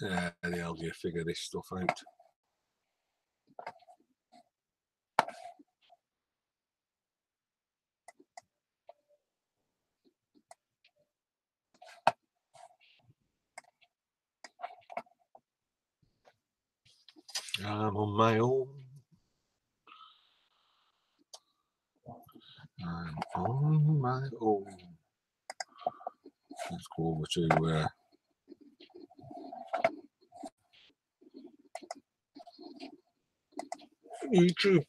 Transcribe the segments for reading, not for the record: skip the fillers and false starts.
Yeah, the hell do you figure this stuff out? I'm on my own. I'm on my own. Let's go over to YouTube.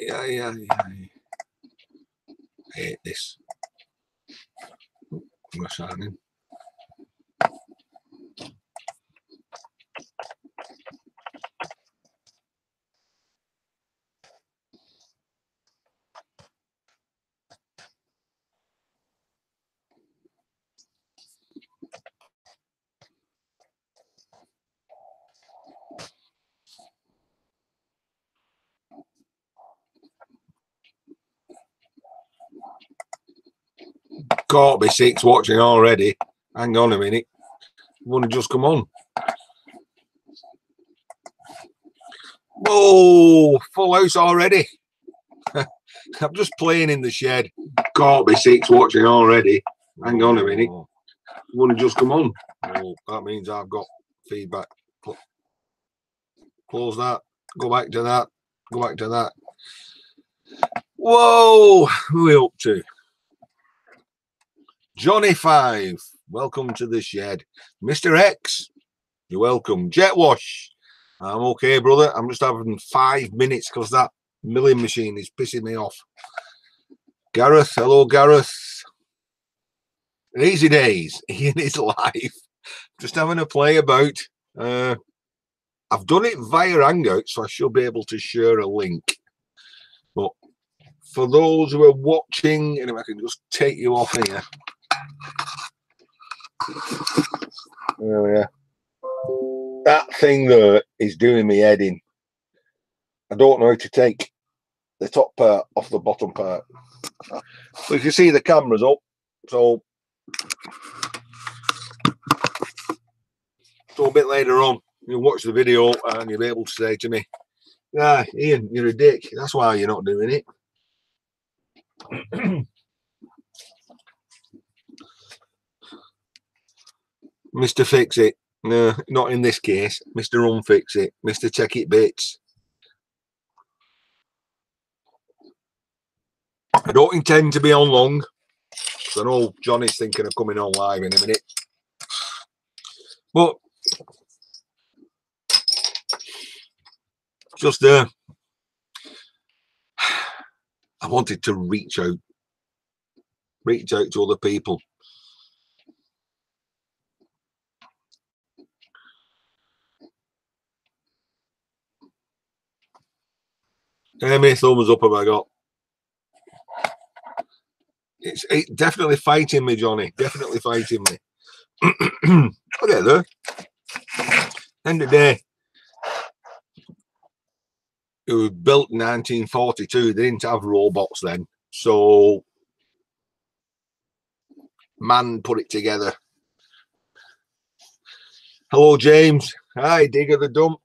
Yeah. I hate this. We're signing. Can't be 6 watching already. Hang on a minute. Want to just come on? Whoa, full house already. I'm just playing in the shed. Can't be 6 watching already. Hang on a minute. Want to just come on? Oh, that means I've got feedback. Close that. Go back to that. Go back to that. Whoa, who are we up to? Johnny 5, welcome to the shed. Mr. X, you're welcome. Jet Wash, I'm okay, brother. I'm just having 5 minutes because that milling machine is pissing me off. Gareth, hello, Gareth. Easy days in his life. Just having a play about. I've done it via Hangouts, so I should be able to share a link. But for those who are watching, and if I can just take you off here. Oh yeah, that thing there is doing me head in. I don't know how to take the top part off the bottom part. So you can see the camera's up, so a bit later on you'll watch the video and you'll be able to say to me, "Yeah, Ian, you're a dick. That's why you're not doing it." Mr. Fix It. No, not in this case. Mr. Unfix It. Mr. Check It Bits. I don't intend to be on long. I know Johnny's thinking of coming on live in a minute. But just I wanted to reach out to other people. How many thumbs up have I got? It's definitely fighting me, Johnny. Definitely fighting me. Okay, there. End of the day, it was built in 1942. They didn't have robots then, so man put it together. Hello, James. Hi, Digger the Dump.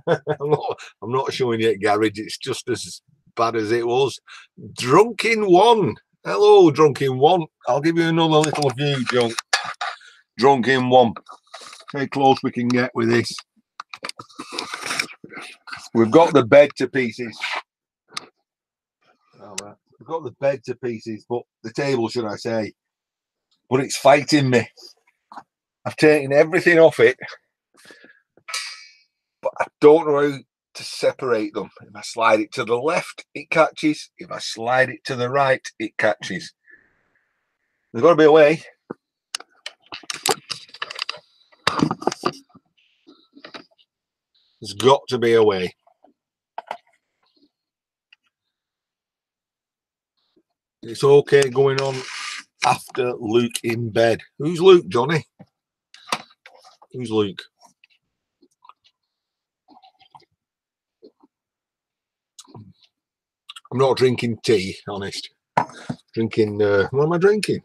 I'm not showing you at garage. It's just as bad as it was. Drunken One. Hello, Drunken One. I'll give you another little view, Drunken One. How close we can get with this. We've got the bed to pieces. We've got the bed to pieces, but the table, should I say. But it's fighting me. I've taken everything off it, but I don't know how to separate them. If I slide it to the left, it catches. If I slide it to the right, it catches. There's got to be a way. There's got to be a way. It's okay going on after Luke in bed. Who's Luke, Johnny? Who's Luke? I'm not drinking tea, honest. Drinking, what am I drinking?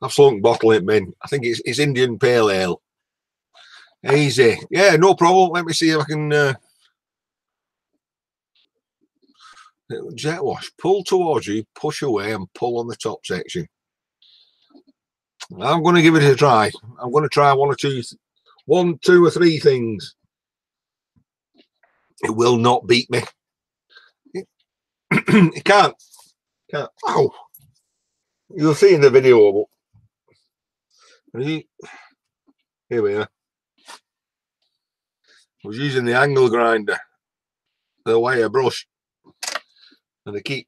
I've slunk bottle it, man. I think it's Indian Pale Ale. Easy. Yeah, no problem. Let me see if I can... jet wash. Pull towards you, push away, and pull on the top section. I'm going to give it a try. I'm going to try one, two or three things. It will not beat me. It can't. Ow. You'll see in the video. Here we are. I was using the angle grinder, the wire brush, and they keep.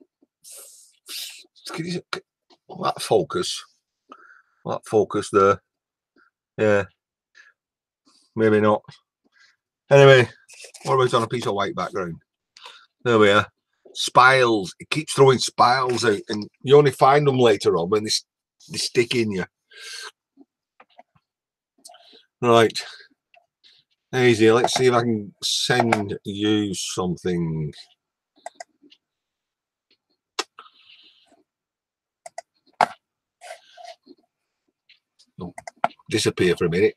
That focus there. Yeah, maybe not. Anyway, what about on a piece of white background? There we are. Spiles. It keeps throwing spiles out, and you only find them later on when they stick in you. Right. Easy. Let's see if I can send you something. Oh, disappear for a minute.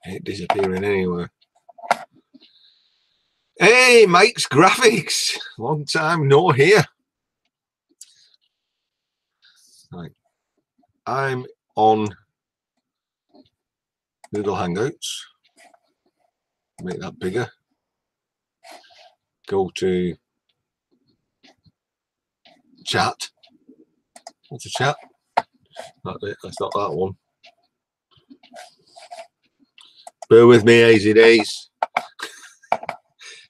Ain't disappearing anywhere. Hey, Mike's Graphics. Long time no here. Right. I'm on Google Hangouts. Make that bigger. Go to chat. What's a chat? That's it. That's not that one. Bear with me, easy days.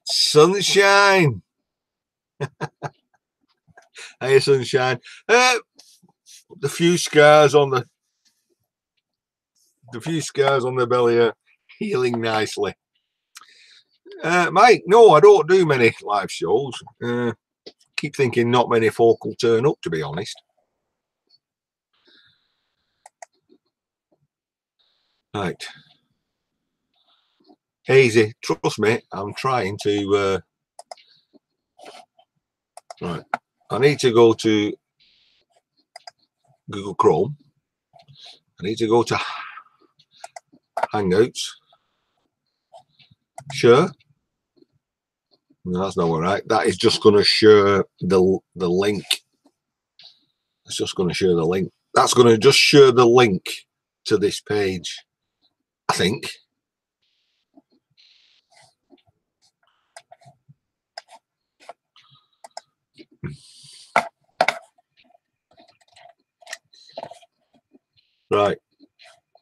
Sunshine. Hey, sunshine. The few scars on the belly are healing nicely. Mike, no, I don't do many live shows. Keep thinking not many folk will turn up, to be honest. Right. Easy, trust me, I'm trying to right. I need to go to Google Chrome. I need to go to Hangouts. Sure. No, that's not right. That is just going to share the link. It's just going to share the link. That's going to just share the link to this page, I think. Right.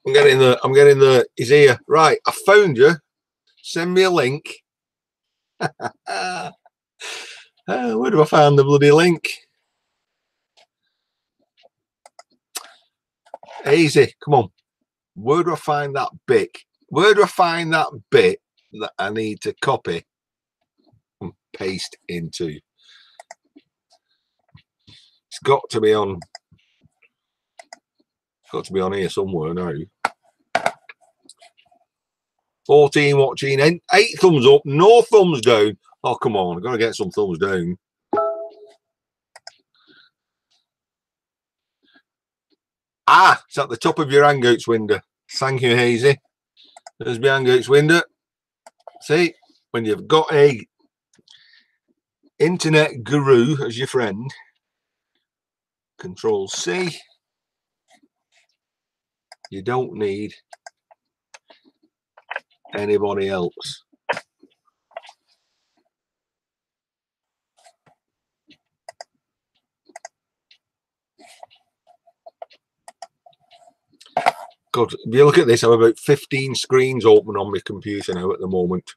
I'm getting the he's here. Right, I found you. Send me a link. Where do I find the bloody link? Easy, come on. Where do I find that bit? Where do I find that bit that I need to copy and paste into? It's got to be on. It's got to be on here somewhere now. 14 watching, 8 thumbs up, no thumbs down. Oh, come on, I've got to get some thumbs down. Ah, it's at the top of your Hangouts window. Thank you, Hazy. There's my Hangouts window. See, when you've got a internet guru as your friend, Control C. You don't need anybody else. God, if you look at this, I have about 15 screens open on my computer now at the moment.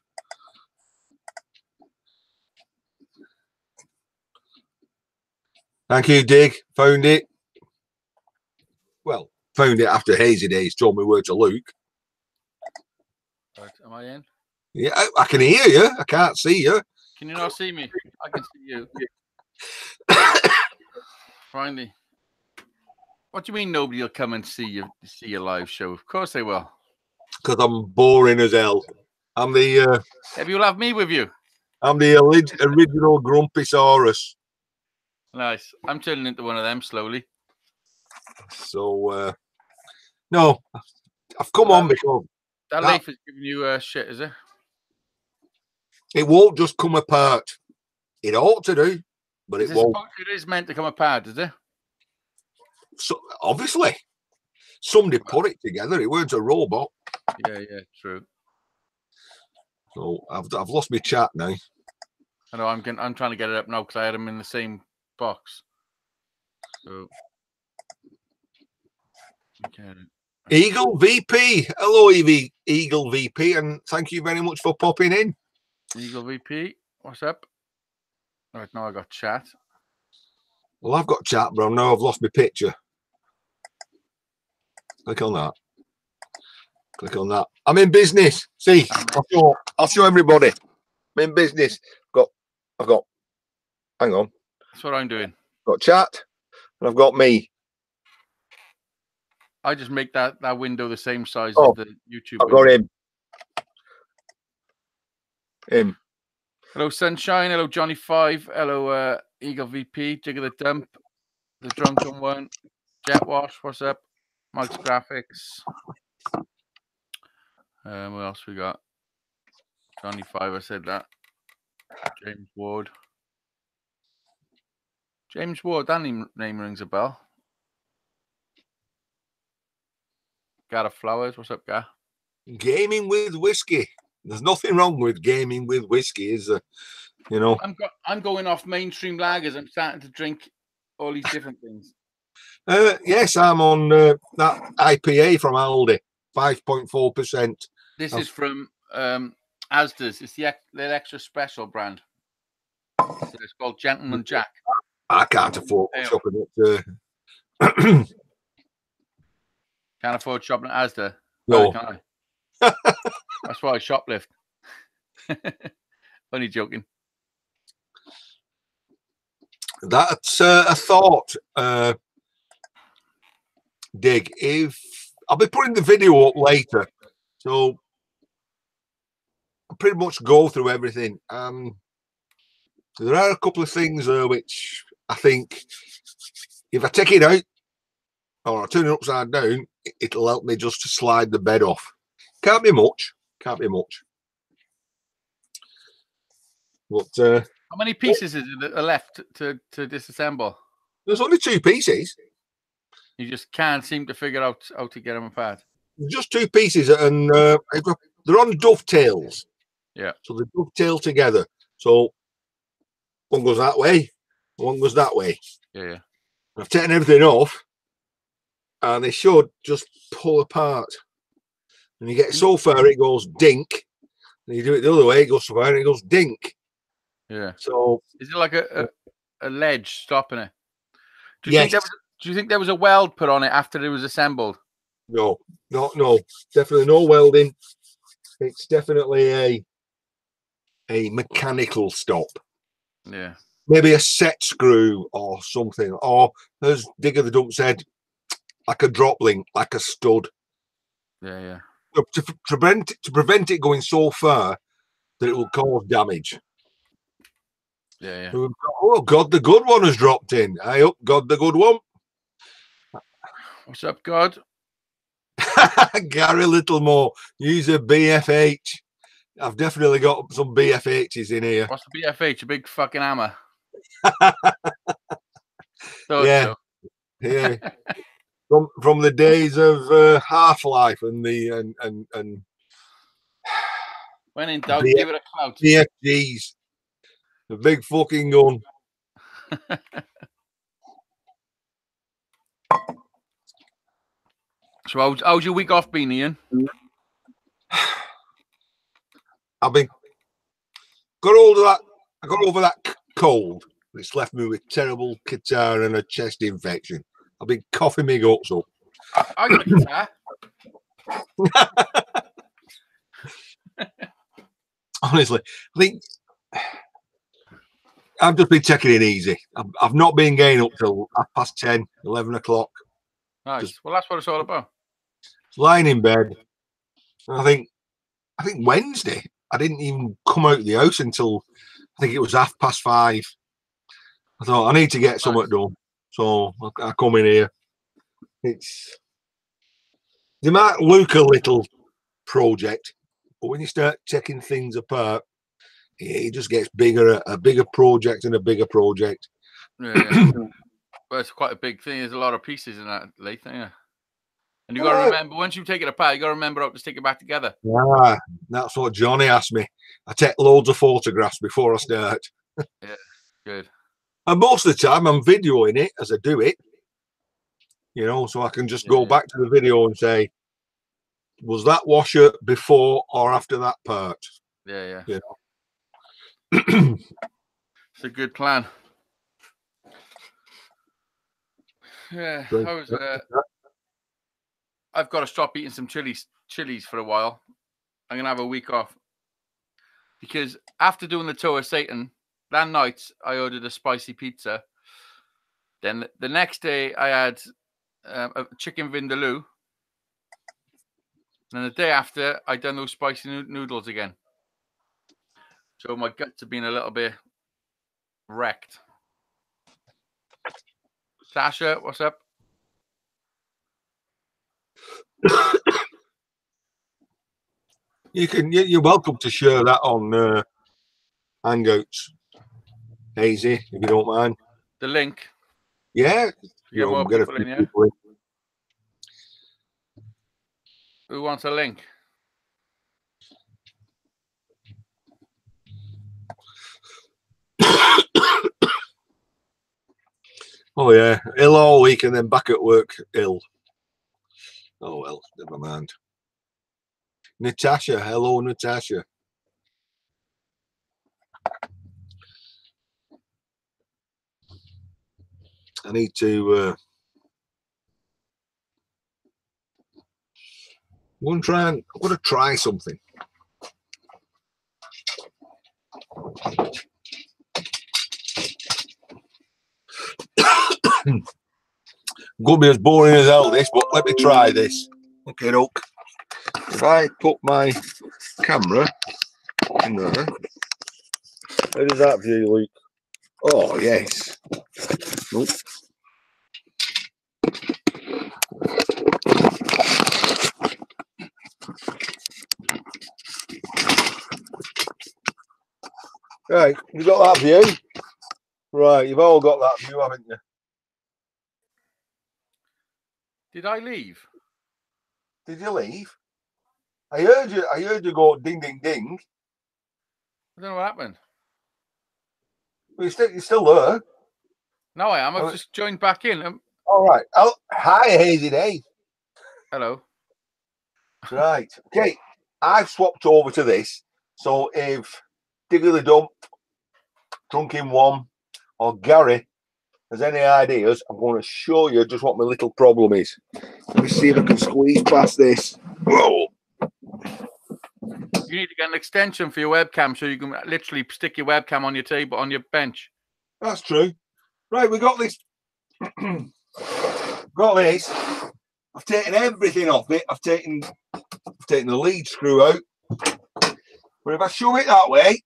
Thank you, Dig. Found it. Well, found it after Hazy Days told me where to look. Right, am I in? Yeah, I can hear you. I can't see you. Can you not see me? I can see you. Finally. What do you mean nobody will come and see your live show? Of course they will. Because I'm boring as hell. I'm the Maybe you'll have me with you. I'm the original Grumpysaurus. Nice. I'm turning into one of them slowly. So no, I've come on because that leaf is giving you shit, is it? It won't just come apart. It ought to do, but it won't. It is meant to come apart, is it? So obviously, somebody put it together. It weren't a robot. Yeah, true. So I've lost my chat now. I know. I'm trying to get it up now because I had them in the same box. So Eagle VP, hello Eagle VP, and thank you very much for popping in. Eagle VP, what's up? Right now I got chat. Well, I've got chat, bro. Now I've lost my picture. Click on that. Click on that. I'm in business. See, I'll show everybody. I'm in business. I've got. Hang on. That's what I'm doing. I've got chat, and I've got me. I just make that window the same size as the YouTube. I've got him. Him. Hello, Sunshine. Hello, Johnny 5. Hello, Eagle VP. Jig of the Dump. The Drunken One. Jet Wash. What's up? Mike's Graphics. What else we got? Johnny 5. I said that. James Ward. James Ward. That name rings a bell. Gareth Flowers. What's up, Gar? Gaming with whiskey. There's nothing wrong with gaming with whiskey, is there? You know. I'm going off mainstream lagers. I'm starting to drink all these different things. Yes, I'm on that IPA from Aldi, 5.4%. This is from Asda's. It's their extra special brand. So it's called Gentleman Jack. I can't afford shopping at. Can't afford shopping at Asda. No, can I? That's why I shoplift. Only joking. That's a thought. Dig. If I'll be putting the video up later, so I'll pretty much go through everything. There are a couple of things which I think if I take it out or I turn it upside down, it'll help me just to slide the bed off. Can't be much. Can't be much. But how many pieces is it left to disassemble? There's only 2 pieces. You just can't seem to figure out how to get them apart. Just 2 pieces, and they're on dovetails. Yeah. So they dovetail together. So one goes that way, one goes that way. Yeah. I've taken everything off, and they should just pull apart. And you get so far, it goes dink. And you do it the other way, it goes so far, and it goes dink. Yeah. So is it like a ledge stopping it? Do you think there was a weld put on it after it was assembled? No. Definitely no welding. It's definitely a mechanical stop. Yeah. Maybe a set screw or something. Or as Digger the Dump said, like a drop link, like a stud. Yeah. To prevent it going so far that it will cause damage. Yeah. Oh God, the good one has dropped in. I hope God, the good one. What's up, God? Gary Littlemore, use a BFH. I've definitely got some BFHs in here. What's the BFH? A big fucking hammer. Yeah. From the days of Half-Life and when in doubt, give it a clout. BFGs, the big fucking gun. So how's your week off been, Ian? I've been got over that cold. It's left me with terrible catarrh and a chest infection. I've been coughing my guts up. I got a catarrh. Honestly, I think I've just been taking it easy. I've not been getting up till 10:30, 11 o'clock. Nice. Just well, that's what it's all about. Lying in bed. And I think Wednesday, I didn't even come out of the house until I think it was 5:30. I thought I need to get something done. So I come in here. They might look a little project, but when you start taking things apart, it just gets bigger, a bigger project and a bigger project. Yeah. Well, it's quite a big thing. There's a lot of pieces in that, Leith, yeah. And you got to remember, once you take it apart, you got to remember how to stick it back together. Yeah, that's what Johnny asked me. I take loads of photographs before I start. Yeah, good. And most of the time, I'm videoing it as I do it. So I can just go back to the video and say, was that washer before or after that part? Yeah. It's a good plan. Yeah, I've got to stop eating some chilies for a while. I'm gonna have a week off because after doing the tour of Satan that night, I ordered a spicy pizza. Then the next day, I had a chicken vindaloo. And the day after, I done those spicy noodles again. So my guts have been a little bit wrecked. Sasha, what's up? You're welcome to share that on Hangouts, Hazy, if you don't mind. The link. Yeah. Get more people in here. Who wants a link? Oh yeah, ill all week and then back at work ill. Oh well, never mind. Natasha, hello Natasha. I need to I'm going to try something. Gonna be as boring as hell this, but let me try this. Okay, look. If I put my camera in there, how does that view look? Oh yes. Nope. Right, you got that view? Right, you've all got that view, haven't you? Did I leave? Did you leave? I heard you go ding ding ding. I don't know what happened. Well, you're still there. No, I am. I've just joined back in. All right. Oh, hi, Hazy Day. Hello. Right. Okay. I've swapped over to this. So if Digger the Dump, Drunken One, or Gary has any ideas, I'm going to show you just what my little problem is. Let me see if I can squeeze past this. Whoa. You need to get an extension for your webcam so you can literally stick your webcam on your table, on your bench. That's true. Right, we got this. Got this. I've taken everything off it. I've taken the lead screw out. But if I shove it that way,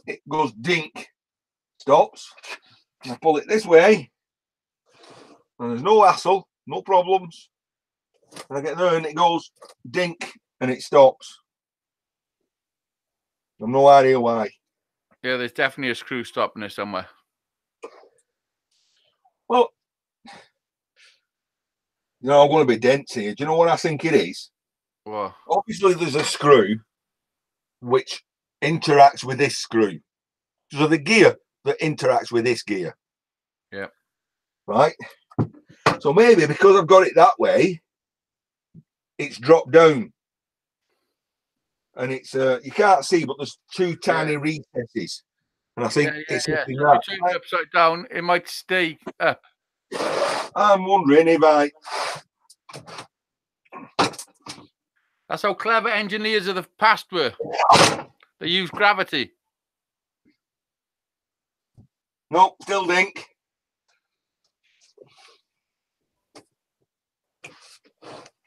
it goes dink, stops. And I pull it this way, and there's no hassle, no problems. And I get there and it goes dink and it stops. I've no idea why. Yeah, there's definitely a screw stopping there somewhere. Well, I'm going to be dense here. Do you know what I think it is? What? Obviously, there's a screw which interacts with this screw. So the gear that interacts with this gear. Yeah. Right? So maybe because I've got it that way, it's dropped down. And it's you can't see, but there's two tiny recesses. And I think it's if you turn it upside down, it might stay up. I'm wondering if That's how clever engineers of the past were. They used gravity. Nope, still dink.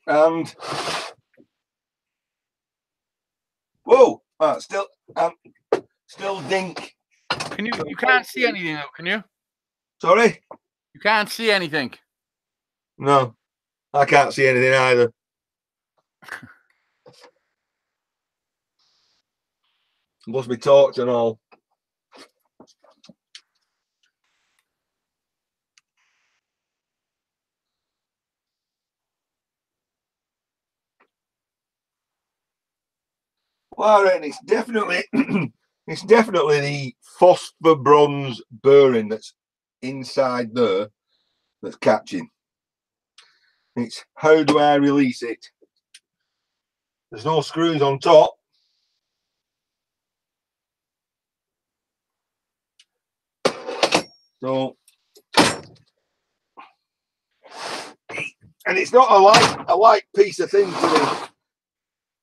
And whoa, still dink. You can't see anything though, can you? Sorry? You can't see anything. No, I can't see anything either. Lost my torch and all. Well, I reckon it's definitely it's definitely the phosphor bronze burring that's inside there that's catching. It's how do I release it? There's no screws on top. So, and it's not a light piece of thing to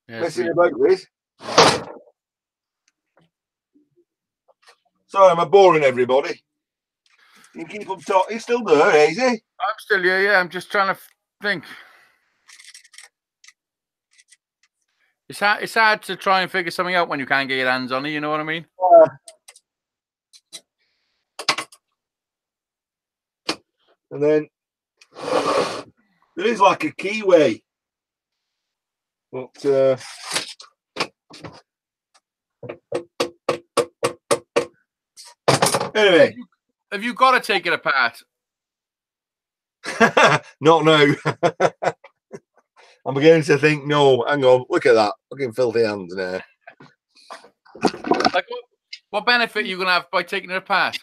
be messing about with. Sorry, am I boring everybody? You keep up talking. You're still there, is he? I'm still here, yeah. I'm just trying to think. It's hard to try and figure something out when you can't get your hands on it, you know what I mean? And then there is like a keyway. But anyway. Have you got to take it apart? Not now. I'm beginning to think, no, hang on, look at that. Looking filthy hands now. Like what benefit are you going to have by taking it apart?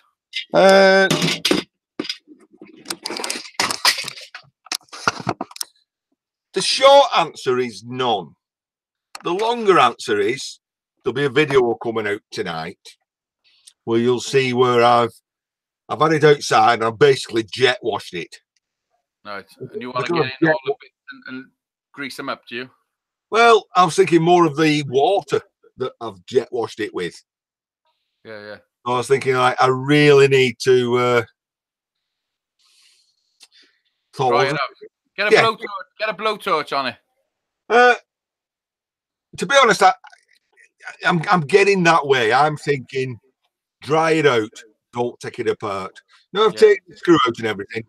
The short answer is none. The longer answer is there'll be a video coming out tonight where you'll see where I've had it outside and I've basically jet washed it. Right. And you want to get in all the bits and grease them up, do you? Well, I was thinking more of the water that I've jet washed it with. Yeah, yeah. I was thinking I really need to dry it up. Get a blowtorch on it. To be honest, I'm getting that way. I'm thinking dry it out, don't take it apart. No, I've taken the screw out and everything.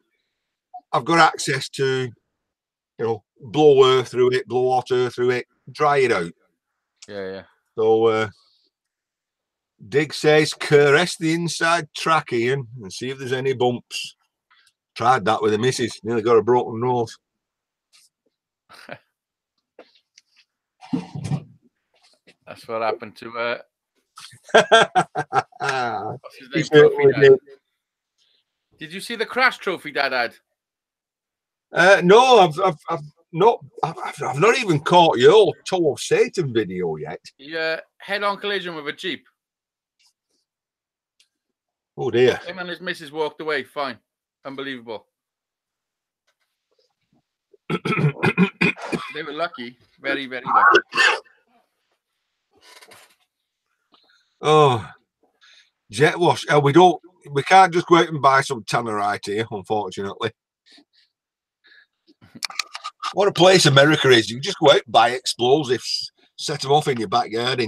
I've got access to, blow air through it, blow hot air through it, dry it out. Yeah, yeah. So Dig says caress the inside track, Ian, and see if there's any bumps. Tried that with the missus, nearly got a broken nose. That's what happened to what's his name? Trophy Did you see the crash trophy Dad had? No, I've not even caught your Toe of Satan video yet. Yeah, head-on collision with a Jeep. Oh dear. Him and his missus walked away fine. Unbelievable. They were lucky. Very, very lucky. Oh, jet wash. We can't just go out and buy some tannerite here, unfortunately. What a place America is. You just go out and buy explosives, set them off in your backyard.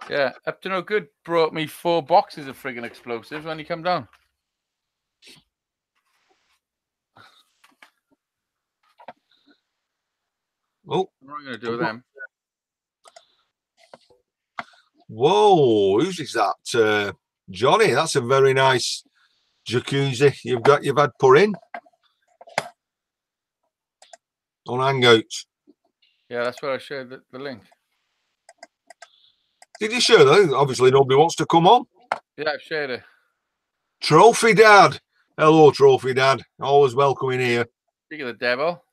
Yeah, up to no good. Brought me 4 boxes of friggin' explosives when he come down. Oh, what am I going to do with them? Whoa, whose is that? Johnny, that's a very nice jacuzzi you've had put in on hangouts. Yeah, that's where I shared the link. Did you share that? Obviously nobody wants to come on. Yeah, I've shared it. Trophy Dad. Hello, Trophy Dad. Always welcome in here. Speak of the devil.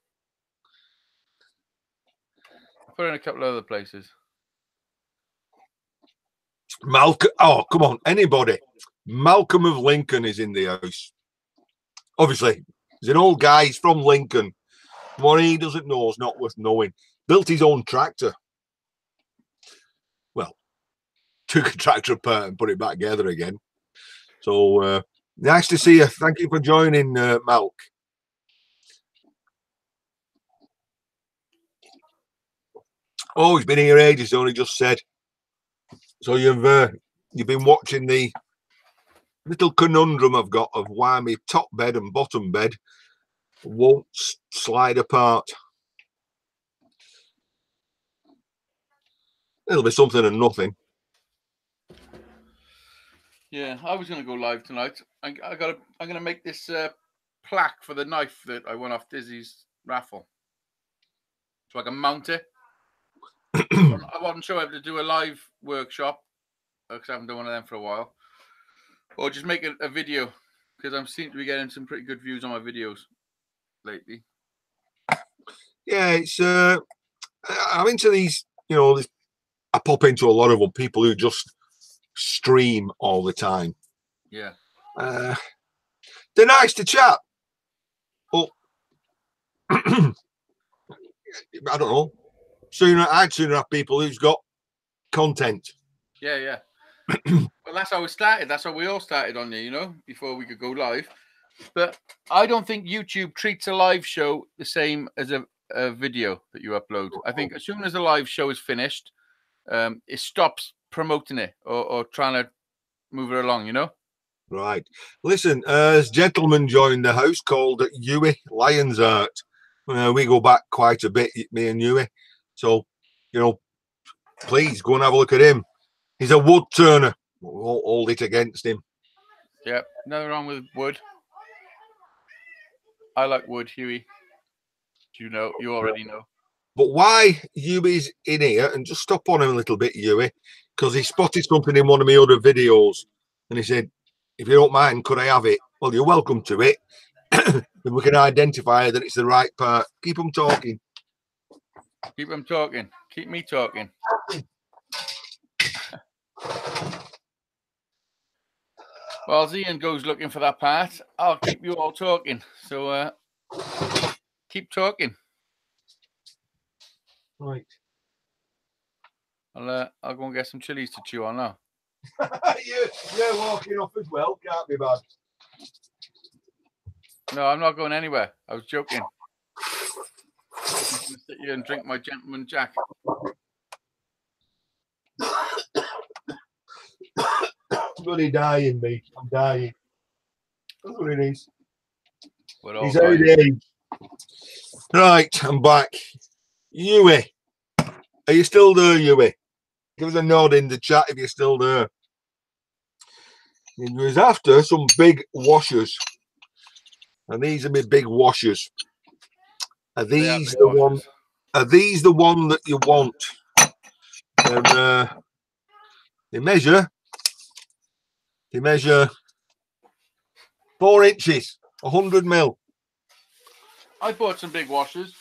I put it in a couple of other places. Malcolm. Oh, come on, anybody. Malcolm of Lincoln is in the house. Obviously, he's an old guy. He's from Lincoln. What he doesn't know is not worth knowing. Built his own tractor. Well, took a tractor apart and put it back together again. So nice to see you. Thank you for joining, Malk. Oh, he's been here ages. Only just said. So you've been watching the little conundrum I've got of why my top bed and bottom bed won't slide apart. It'll be something and nothing. Yeah, I was going to go live tonight. I'm going to make this plaque for the knife that I won off Dizzy's raffle, so I can mount it. I wasn't sure if to do a live workshop because I haven't done one of them for a while, or just make a video because I seem to be getting some pretty good views on my videos lately. Yeah, it's I'm into these. You know, I pop into a lot of them. People who just stream all the time. Yeah, they're nice to chat, but I don't know. I'd sooner have people who's got content. Yeah. Well, that's how we started. That's how we all started on there, you know, before we could go live. But I don't think YouTube treats a live show the same as a video that you upload. I think as soon as a live show is finished, it stops promoting it or trying to move it along, you know? Right. Listen, as gentleman joined the house called Huey Lions Art. We go back quite a bit, me and Huey. So, you know, please go and have a look at him. He's a wood turner. We'll hold it against him. Yeah, nothing wrong with wood. I like wood, Huey. You know, you already know. But why Huey's in here, and just stop on him a little bit, Huey, because he spotted something in one of my other videos, and he said, if you don't mind, could I have it? Well, you're welcome to it. Then we can identify that it's the right part. Keep them talking. Keep them talking. Keep me talking. Well, as Ian goes looking for that part, I'll keep you all talking. So keep talking. Right. I'll go and get some chilies to chew on now. You're walking off as well. Can't be bad. No, I'm not going anywhere. I was joking. I'm going to sit here and drink my Gentleman Jack. Bloody dying, mate. I'm dying. That's what it is. He's dying. Right, I'm back. Huey, are you still there, Huey? Give us a nod in the chat if you're still there. He was after some big washers, and these are my big washers. Are these the one? Are these the one that you want? And they measure 4 inches, 100 mil. I bought some big washers.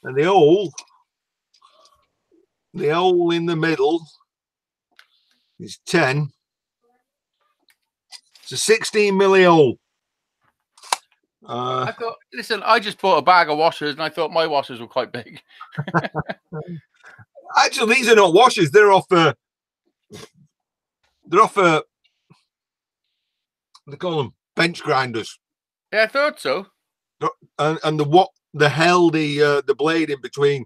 And the hole in the middle is 10. It's a 16 milli hole. I thought, listen, I just bought a bag of washers and I thought my washers were quite big. Actually, these are not washers. They're off they call them bench grinders. Yeah, I thought so. And they held the blade in between.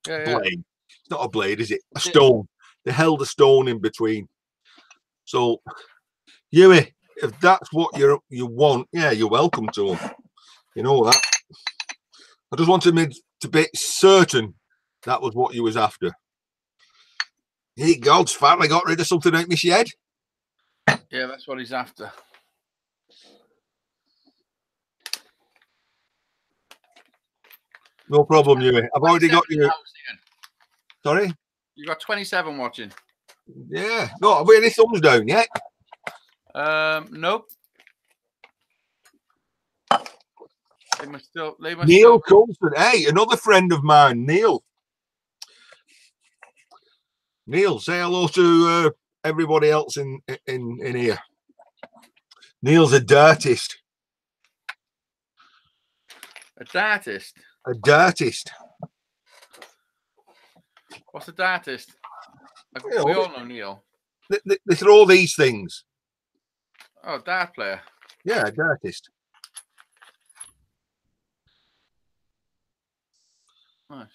Yeah. Blade. It's not a blade, is it? A stone. They held a stone in between. So, Huey, if that's what you want, yeah, you're welcome to them. You know that. I just wanted me to be certain that was what you was after. Hey, God's finally got rid of something out my shed. Yeah, that's what he's after. No problem, Huey. I've already got you. Sorry? You got 27 watching. Yeah. No, have we any thumbs down yet? Nope. Neil Coulson. Hey, another friend of mine, Neil. Neil, say hello to everybody else in here. Neil's a dartist. A dartist? A dartist. What's a dartist? We all know Neil. They throw these things. Oh, dart player. Yeah, a dartist. Nice.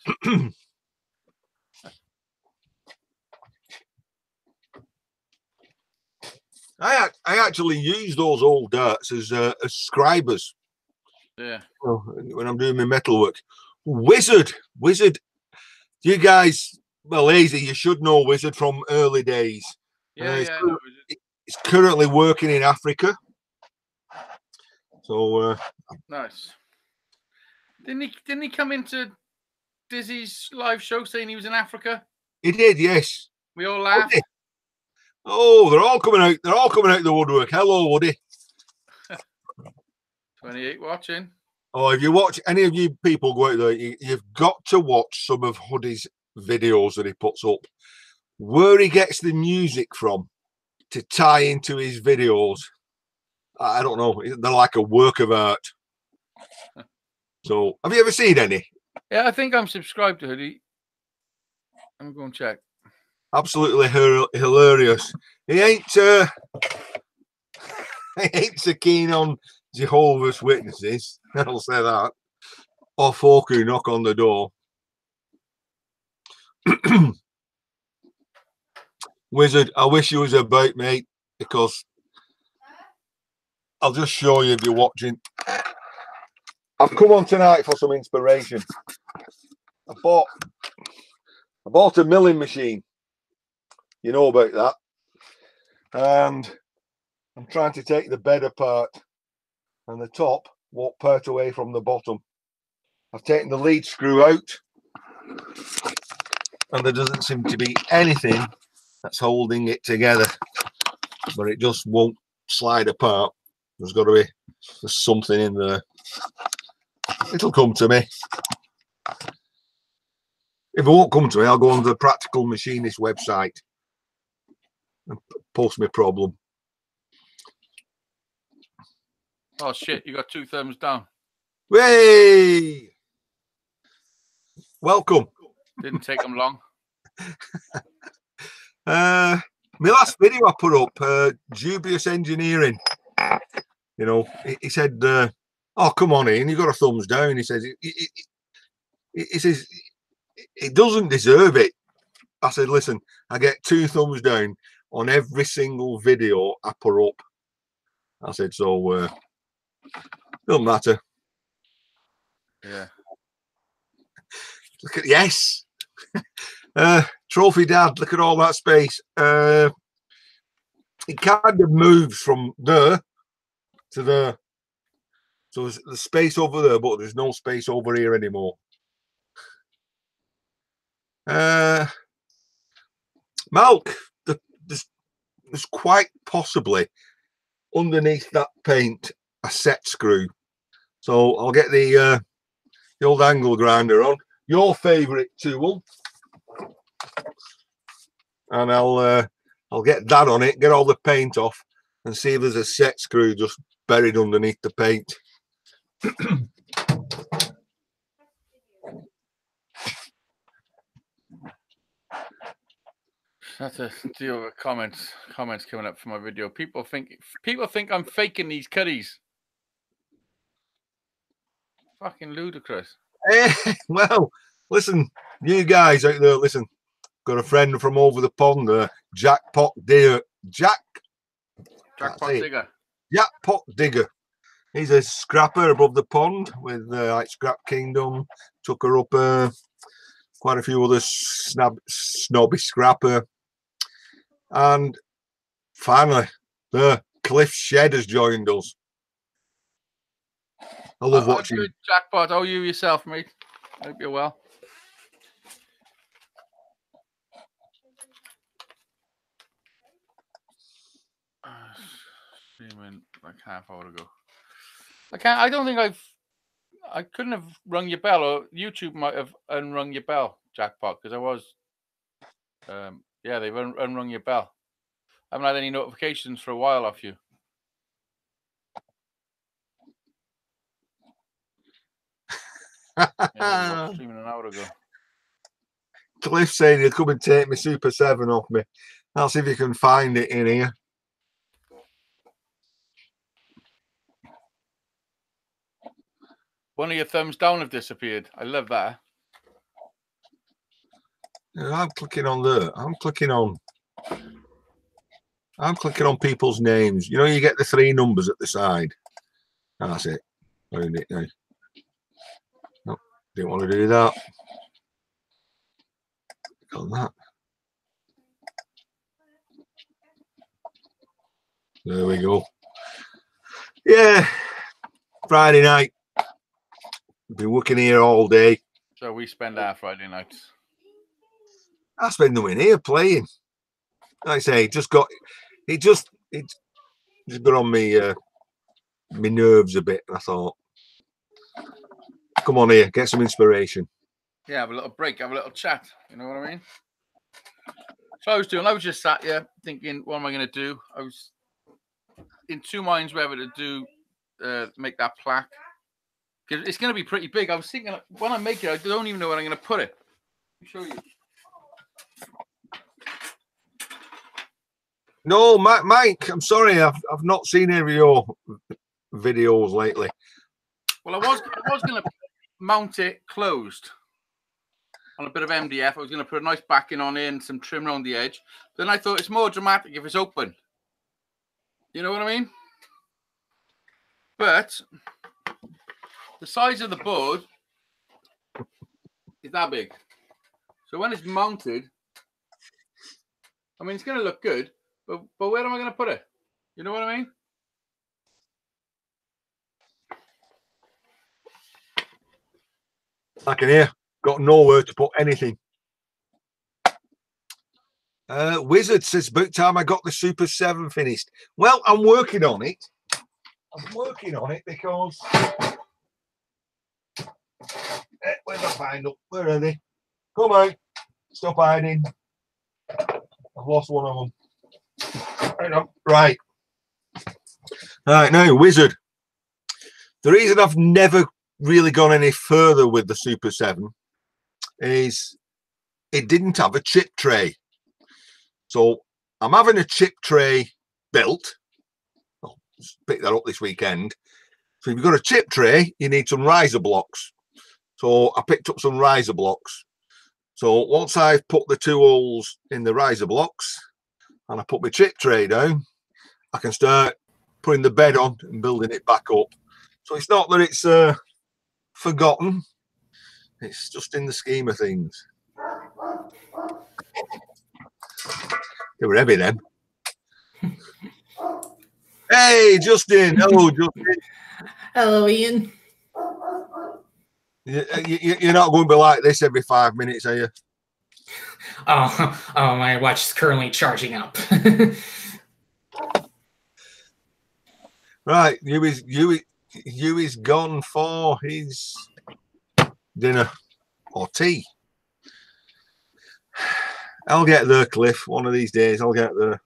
I actually use those old darts as scribers. Yeah. When I'm doing my metalwork. Wizard. You guys, well, lazy. You should know Wizard from early days. Yeah, yeah. I know. He's currently working in Africa. So Nice. Didn't he come into Dizzy's live show saying he was in Africa? he did, yes. We all laughed. Oh, they're all coming out. They're all coming out the woodwork. Hello, Woody. 28 watching. Oh, if you watch any of you people go out there, you've got to watch some of Hoody's videos that he puts up. Where he gets the music from to tie into his videos, I don't know. They're like a work of art. So, have you ever seen any? Yeah, I think I'm subscribed to Hoodie. I'm going to check. Absolutely hilarious. He ain't so keen on Jehovah's Witnesses. I'll say that. Or folk who knock on the door. Wizard, I wish you was about, mate, because I'll just show you if you're watching. I've come on tonight for some inspiration. I bought a milling machine. You know about that. And I'm trying to take the bed apart, and the top won't part away from the bottom. I've taken the lead screw out, and there doesn't seem to be anything that's holding it together, but it just won't slide apart. There's something in there. It'll come to me. If it won't come to me, I'll go on the Practical Machinist website and post my problem. Oh shit, you got 2 thumbs down. Hey! Welcome. Didn't take them long. My last video I put up, dubious engineering. You know, he said, "Oh, come on, Ian, you got a thumbs down." He says, "He says it doesn't deserve it." I said, "Listen, I get 2 thumbs down on every single video I put up." I said, "So don't matter." Yeah. Look at yes. Trophy Dad, look at all that space. It kind of moves from there to there. So there's the space over there, but there's no space over here anymore. Malk, there's quite possibly underneath that paint a set screw. So I'll get the old angle grinder on, your favourite tool, and I'll get that on it, get all the paint off, and see if there's a set screw just buried underneath the paint. That's a deal with comments coming up for my video. People think I'm faking these cuddies. Fucking ludicrous. Well, listen, you guys out there, listen. Got a friend from over the pond, Jackpot Digger. Jackpot Digger. Jackpot Digger. He's a scrapper above the pond with like Scrap Kingdom, took her up quite a few other snobby scrapper. And finally, the Cliff Shed has joined us. I love watching. Good, Jackpot. Oh, you yourself, mate. Hope you're well. Streaming like half hour ago. I don't think I couldn't have rung your bell, or YouTube might have unrung your bell, Jackpot, because I was. Yeah, they've unrung your bell. I haven't had any notifications for a while off you. Yeah, streaming an hour ago. Cliff saying he'll come and take me Super 7 off me. I'll see if you can find it in here. One of your thumbs down have disappeared. I love that. I'm clicking on there. I'm clicking on people's names. You know, you get the 3 numbers at the side. That's it. Found it now. No, didn't want to do that. Click on that. There we go. Yeah. Friday night. Been working here all day. So we spend our Friday nights. I spend them in here playing. Like I say, it just got on me my nerves a bit. I thought, come on here, get some inspiration. Yeah, have a little break, have a little chat. You know what I mean? So I was just sat here thinking, what am I going to do? I was in 2 minds whether to do make that plaque, because it's going to be pretty big. I was thinking when I make it, I don't even know where I'm going to put it. Let me show you. No, Mike, I'm sorry, I've not seen any of your videos lately. Well, I was going to mount it closed on a bit of MDF. I was going to put a nice backing on it and some trim around the edge. Then I thought it's more dramatic if it's open. You know what I mean? But the size of the board is that big. So when it's mounted, I mean, it's going to look good. But where am I going to put it? You know what I mean? I can hear. Got nowhere to put anything. Wizard says, about time I got the Super 7 finished. Well, I'm working on it. Because... where's my find up? Where are they? Come on. Stop hiding. I've lost one of them. Hang on. Right. All right, now, Wizard. The reason I've never really gone any further with the Super 7 is it didn't have a chip tray. So I'm having a chip tray built. I'll pick that up this weekend. So if you've got a chip tray, you need some riser blocks. So I picked up some riser blocks. So once I've put the 2 holes in the riser blocks and I put my chip tray down, I can start putting the bed on and building it back up. So it's not that it's forgotten. It's just in the scheme of things. They were heavy then. Hey, Justin. Hello, Justin. Hello, Ian. You're not going to be like this every 5 minutes, are you? Oh, my watch is currently charging up. Right, you is gone for his dinner or tea. I'll get there, Cliff. One of these days, I'll get there.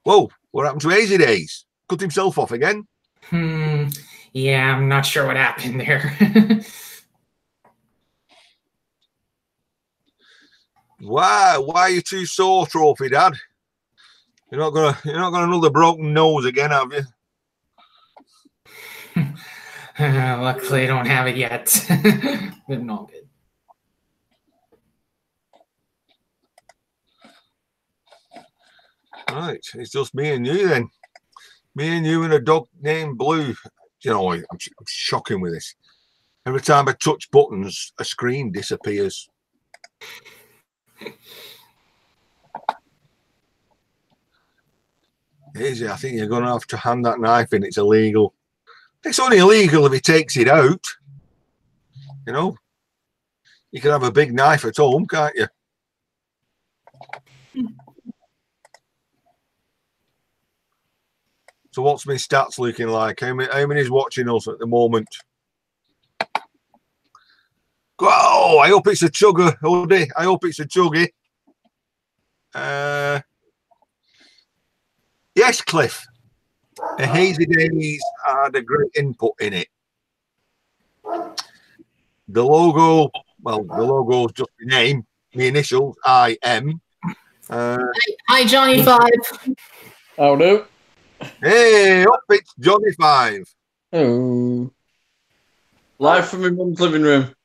Whoa, what happened to Hazy Days? Cut himself off again? Yeah, I'm not sure what happened there. Why are you too sore, Trophy Dad? You're not gonna another broken nose again, have you? Luckily, I don't have it yet. But no good. Right, it's just me and you then. Me and you and a dog named Blue. You know, I'm shocking with this. Every time I touch buttons, a screen disappears. Easy, I think you're going to have to hand that knife in. It's illegal. It's only illegal if he takes it out. You know, you can have a big knife at home, can't you? So what's my stats looking like? How many's watching us at the moment? Oh, I hope it's a chugger, Odie. I hope it's a chuggy. Yes, Cliff. A Hazy Days had a great input in it. The logo, well, the logo is just the name, the initials, IM. Hi, Johnny 5. Oh, no. Hey, up it's Johnny 5. Oh. Live from my mum's living room.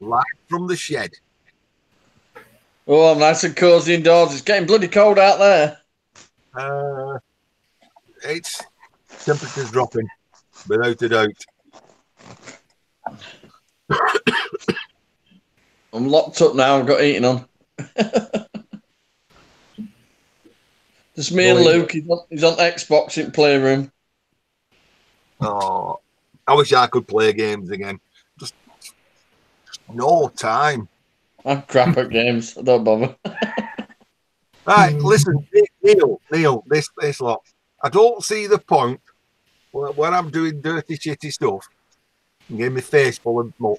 Live from the shed. Oh, I'm nice and cozy indoors. It's getting bloody cold out there. It's temperature's dropping, without a doubt. I'm locked up now. I've got eating on. Just me and Luke. He's on Xbox in playroom. Oh, I wish I could play games again. Just no time. I'm crap at games. I don't bother. Right, listen, Neil, this lot. I don't see the point when I'm doing dirty, shitty stuff and getting my face full of muck.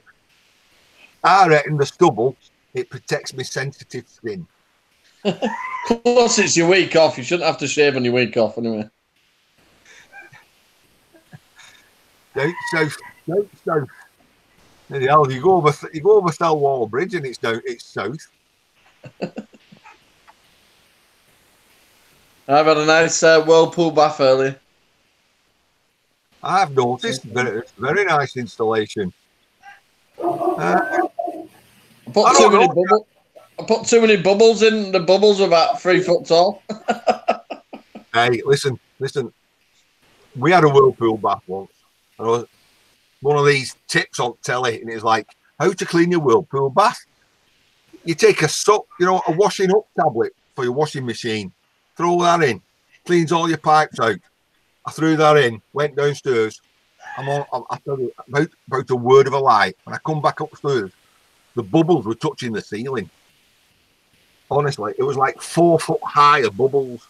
I reckon the stubble, it protects my sensitive skin. Plus, it's your week off. You shouldn't have to shave on your week off anyway. Down south. Anyhow, you go over Thelwall Bridge and it's south. I've had a nice whirlpool bath earlier. I've noticed very nice installation. I put too many bubbles in. The bubbles are about 3 foot tall. Hey, listen. We had a whirlpool bath once. One of these tips on telly, and it's like how to clean your whirlpool bath. You take a washing up tablet for your washing machine, throw that in, cleans all your pipes out. I threw that in, went downstairs. I tell you, about a word of a lie. When I come back upstairs, the bubbles were touching the ceiling. Honestly, it was like 4 foot high of bubbles.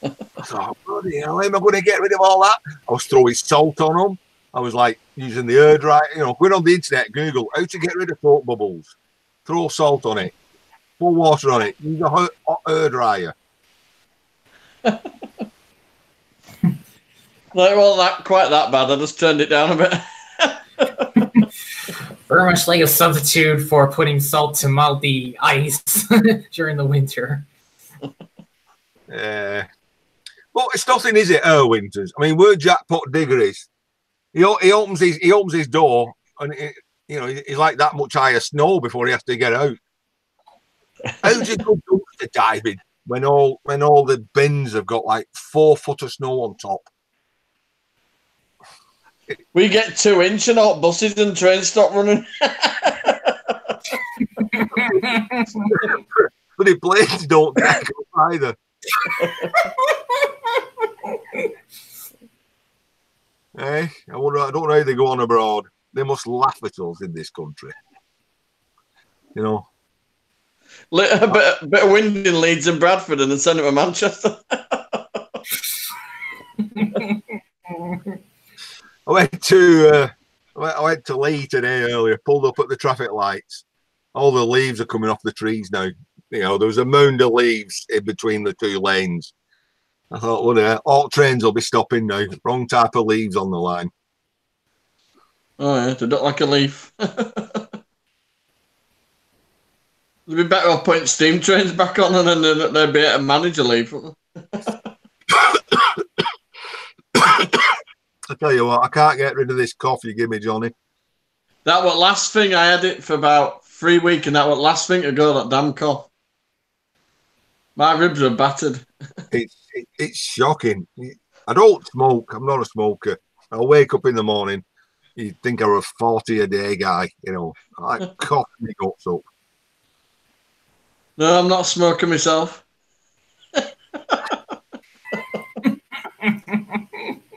I thought, bloody hell, how am I going to get rid of all that? I was throwing salt on them. I was like using the air dryer, going on the internet, Google how to get rid of soap bubbles. Throw salt on it, pour water on it, use a hot air dryer. Like, well, not quite that bad. I just turned it down a bit. Very much like a substitute for putting salt to melt the ice during the winter. Well, it's nothing, is it? Winters. I mean, where Jackpot Digger is, he opens his door, and he's like that much higher snow before he has to get out. How do you go dumpster diving when all the bins have got like 4 foot of snow on top? We get 2 inch and all buses and trains stop running. But the planes don't get up either. I don't know how they go on abroad. They must laugh at us in this country. A bit of wind in Leeds and Bradford, and then send it to Manchester. I went to Lee today earlier. Pulled up at the traffic lights. All the leaves are coming off the trees now. There was a mound of leaves in between the 2 lanes. I thought, well, all trains will be stopping now. Wrong type of leaves on the line. Oh yeah, they don't like a leaf. They'd be better off putting steam trains back on, and then they'd be able to manage a leaf. I tell you what, I can't get rid of this cough you give me, Johnny. That was last thing. I had it for about 3 weeks, and that was last thing to go. That damn cough. My ribs are battered. It's shocking. I don't smoke. I'm not a smoker. I'll wake up in the morning. You'd think I was a 40 a day guy. I cough my guts up. No, I'm not a smoker myself.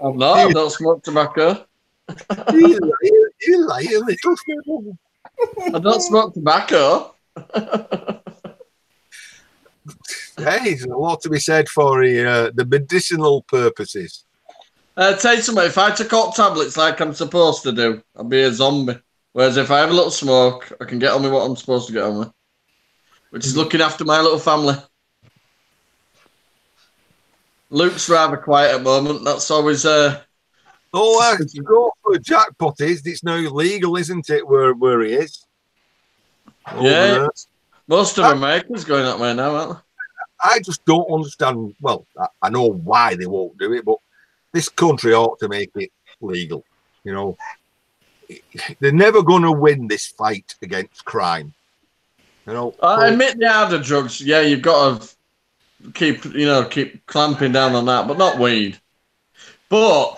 I'm not. I don't smoke tobacco. You lie, little snowball. I don't smoke tobacco. Hey, there's a lot to be said for the medicinal purposes. Tell you something, if I took hot tablets like I'm supposed to do, I'd be a zombie. Whereas if I have a little smoke, I can get on with what I'm supposed to get on with, which is looking after my little family. Luke's rather quiet at the moment. That's always... to go for Jackpot it's now legal, isn't it, where he is? Yeah. Most of America's going that way now, aren't they? I just don't understand. Well, I know why they won't do it, but this country ought to make it legal. You know, they're never going to win this fight against crime. You know, I admit the harder drugs. Yeah, you've got to keep clamping down on that, but not weed. But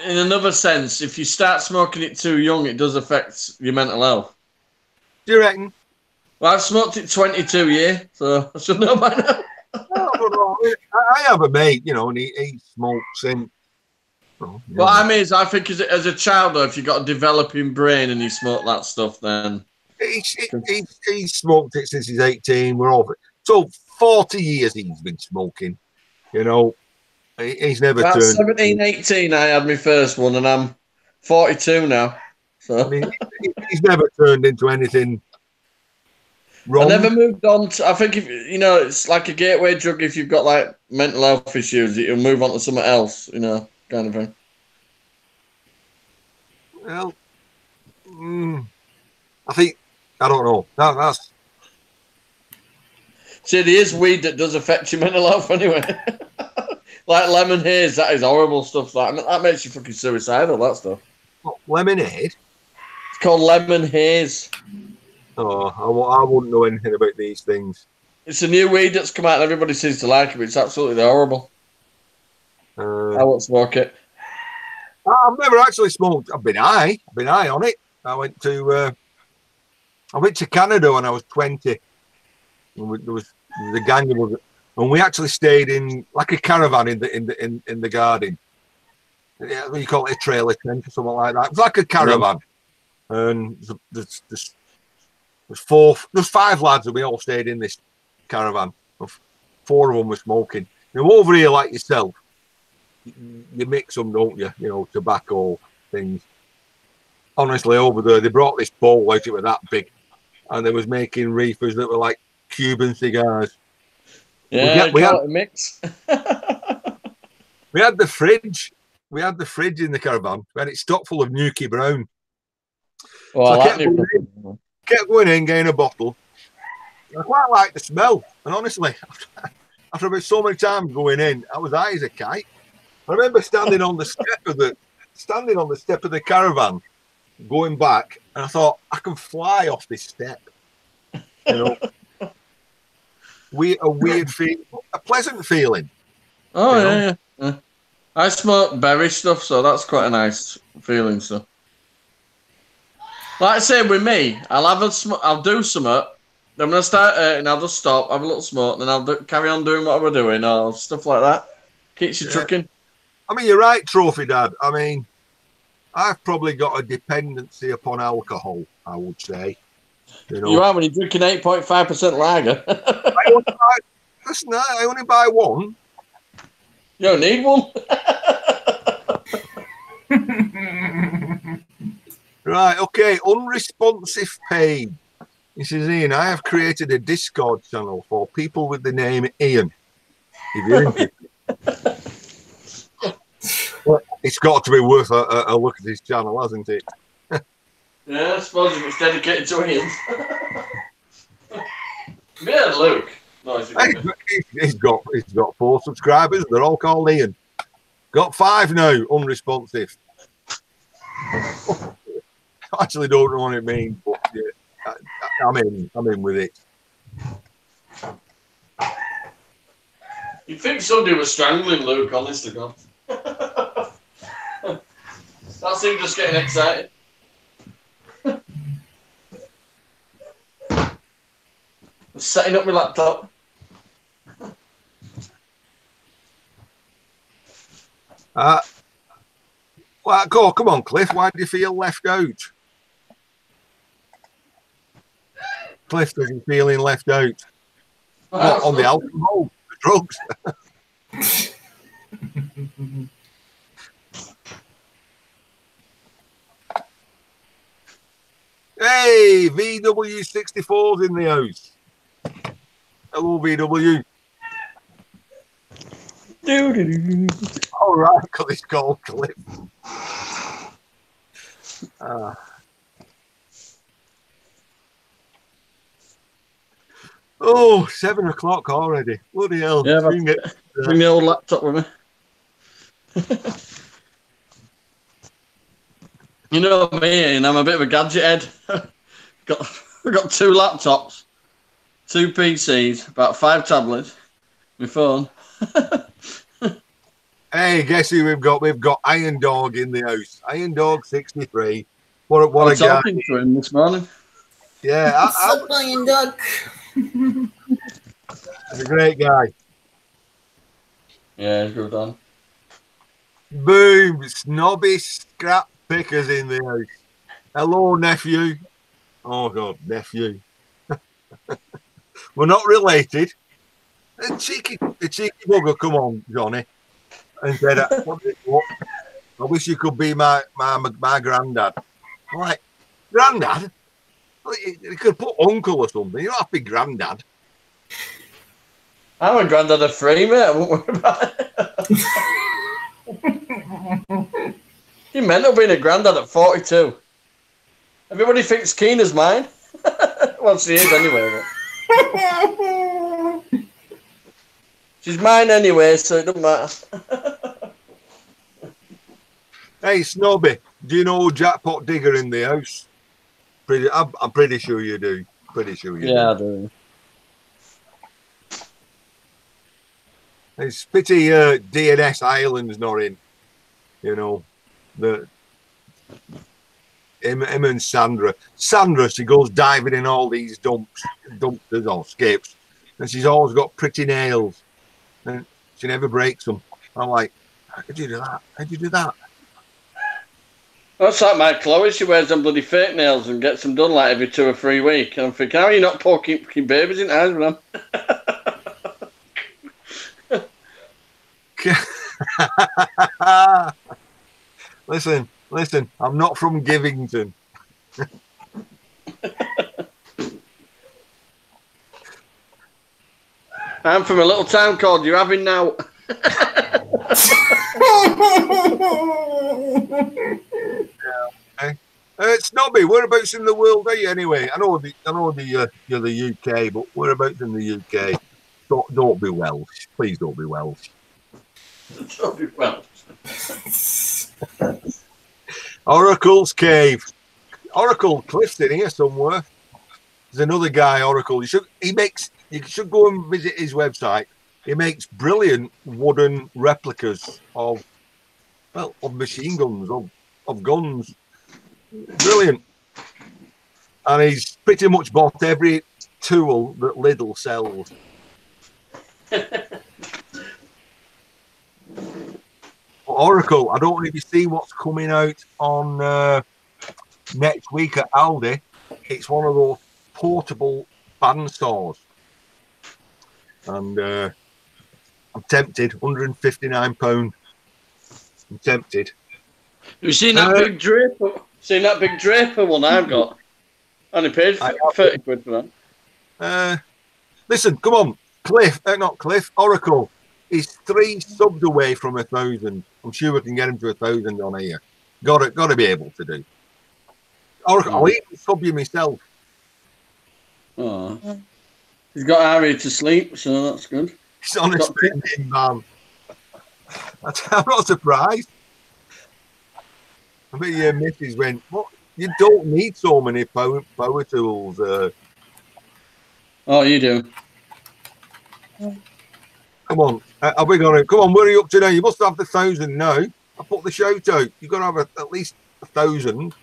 in another sense, if you start smoking it too young, it does affect your mental health. do you reckon? Well, I've smoked it 22 years, so I should know by now. I don't know. I have a mate, you know, and he smokes and. Well, What I mean is, I think as a child, though, if you've got a developing brain and you smoke that stuff, then he smoked it since he's 18. We're over it. So 40 years he's been smoking. You know, he's never about turned. 17, 18, I had my first one, and I'm 42 now. So I mean, he's never turned into anything wrong. I never moved on to. I think if it's like a gateway drug. If you've got like mental health issues, you'll move on to something else. Kind of thing. Well, I don't know. That's. See, there is weed that does affect your mental health anyway. Like lemon haze, that is horrible stuff. That makes you fucking suicidal. That stuff. What, lemonade? It's called lemon haze. Oh, I wouldn't know anything about these things. It's a new weed that's come out, and everybody seems to like it. But it's absolutely horrible. I won't smoke it. I've never actually smoked. I've been high on it. I went to Canada when I was 20. There was a gang of us, and we actually stayed in like a caravan in the garden. Yeah, what you call it, a trailer tent or something like that. It was like a caravan, and there's 5 lads, and we all stayed in this caravan. 4 of them were smoking. Over here, like yourself, you mix them, don't you? You know, tobacco things. Honestly, over there, they brought this bowl out. It was that big, and they was making reefers that were like Cuban cigars. Yeah, we had a mix. We had the fridge. We had the fridge in the caravan, and it's stocked full of Nuki Brown. Well, so I kept going in, getting a bottle. I quite like the smell, and honestly, after about so many times going in, I was high as a kite. I remember standing on the step of the caravan, going back, and I thought I can fly off this step. A weird feeling, a pleasant feeling. Oh yeah. I smoke berry stuff, so that's quite a nice feeling. So, like I say, with me, I'll do something. Then when I start eating, I'll just stop, have a little smoke, then I'll carry on doing what we're doing, or stuff like that. Keeps you trucking. I mean, you're right, Trophy Dad. I mean, I've probably got a dependency upon alcohol, I would say. You are when you're drinking 8.5% lager. I only buy one. You don't need one. Right, okay. Unresponsive page. He says, Ian, I have created a Discord channel for people with the name Ian. If you're interested. Well, it's got to be worth a look at his channel, hasn't it? Yeah, I suppose if it's dedicated to Ian. Yeah, Luke. No, he's got 4 subscribers. They're all called Ian. Got 5 now, unresponsive. I actually don't know what it means, but yeah, I'm in with it. You'd think somebody was strangling Luke, honest to God. That's him just getting excited. I'm setting up my laptop. Well, come on, Cliff. Why do you feel left out? Cliff doesn't feeling left out. Not on the alcohol, the drugs. Hey, VW64's in the house. Hello, VW. All right, because it's called Cliff. Oh, 7 o'clock already. Bloody hell. Yeah, You can get, bring the old laptop with me. You know me, and I'm a bit of a gadget head. I've got 2 laptops, 2 PCs, about 5 tablets, my phone. hey, guess who we've got? We've got Iron Dog in the house. Iron Dog 63. What I a was guy. talking to him this morning. Yeah, What's up, Iron Duck? he's a great guy. Yeah, he's good on. Boom, snobby scrap pickers in the house. Hello, nephew. Oh, God, nephew. We're not related. The cheeky bugger, come on, Johnny. And said, what? I wish you could be my granddad. I'm like, granddad? You could put uncle or something. You don't have to be granddad. I'm a granddad of 3, mate. I won't worry about it. You meant to being a granddad at 42. Everybody thinks Keena's mine. Well, she is anyway. But... she's mine anyway, so it doesn't matter. Hey, Snobby, do you know Jackpot Digger in the house? I'm pretty sure you do. Pretty sure you do. Yeah, I do. It's pity DNS Ireland's not in. You know, him and Sandra. Sandra, she goes diving in all these dumpsters or skips, and she's always got pretty nails, and she never breaks them. I'm like, how could you do that? How'd you do that? That's like my Chloe. She wears them bloody fake nails and gets them done like every 2 or 3 weeks. And I'm thinking, how are you not poking babies in the eyes with them? Listen, I'm not from Givington. I'm from a little town called You're Having Now. Snobby, whereabouts in the world are you anyway? I know you're the UK, but whereabouts in the UK? Don't be Welsh. Please don't be Welsh. Don't be Welsh. Oracle's Cave. Oracle Cliff's in here somewhere. There's another guy, Oracle. You should go and visit his website. He makes brilliant wooden replicas of machine guns, of guns. Brilliant. And he's pretty much bought every tool that Lidl sells. Oracle, I don't know if you see what's coming out on next week at Aldi. It's one of those portable bandsaws. And I'm tempted, £159. I'm tempted. Have you seen that big draper? Seen that big draper one I've got? Only paid 30 quid for that. Listen, come on, not Cliff, Oracle. He's 3 subs away from 1,000. I'm sure we can get him to 1,000 on here. Got to be able to do. Oracle, I'll even sub you myself. Oh, he's got Harry to sleep, so that's good. He's on a spending ban. I'm not surprised. I bet your missus went, what? You don't need so many power tools. Oh, you do. Come on, are we going to? Come on, where are you up to now? You must have the 1,000 now. I put the shout out. You've got to have at least 1,000.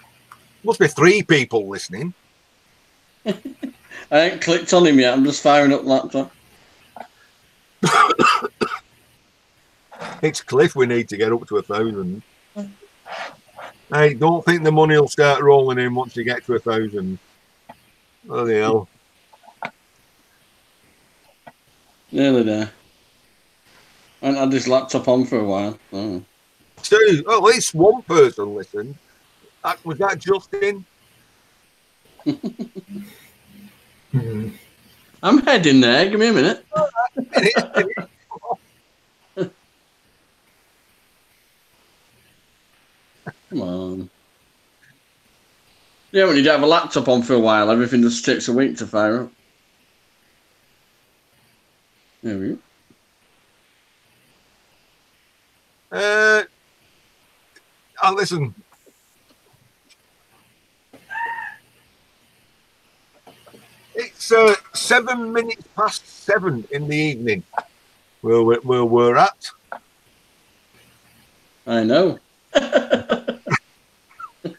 Must be 3 people listening. I ain't clicked on him yet. I'm just firing up laptop. It's Cliff we need to get up to 1,000. Hey, don't think the money will start rolling in once you get to 1,000. Bloody hell. Nearly there. I haven't had this laptop on for a while. Oh. 2, at least 1 person listened. Was that Justin? I'm heading there. Give me a minute. Come on. Yeah, when you don't have a laptop on for a while, everything just takes a week to fire up. There we go. Listen. It's 7 minutes past 7 in the evening where we're at. I know.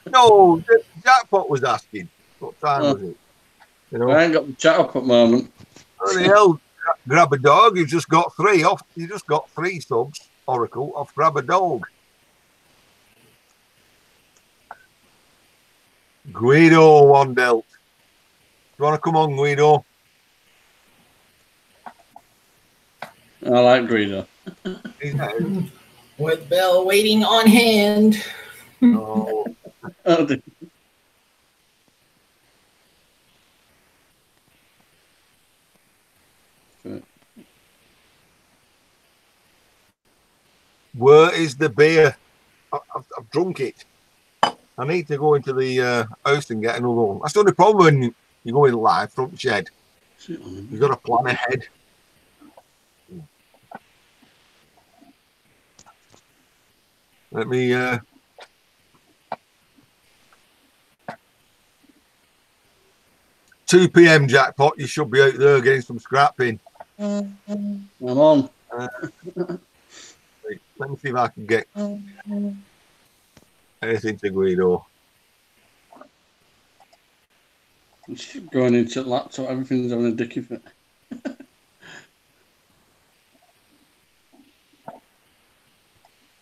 No, the jackpot was asking. What time was it? You know, I ain't got the chat up at the moment. bloody hell, grab a dog. You just got 3 off. You just got 3 subs, Oracle, off grab a dog. Guido one dealt. You want to come on, Guido? I like Greedo. With Bell waiting on hand. Oh. Oh, dear. Where is the beer? I've drunk it. I need to go into the house and get another one. That's the only problem when you go in live front shed. You've got to plan ahead. Let me 2 PM jackpot. You should be out there getting some scrapping. I'm on. Let me see if I can get anything to Guido. Going into the laptop, everything's having a dicky fit.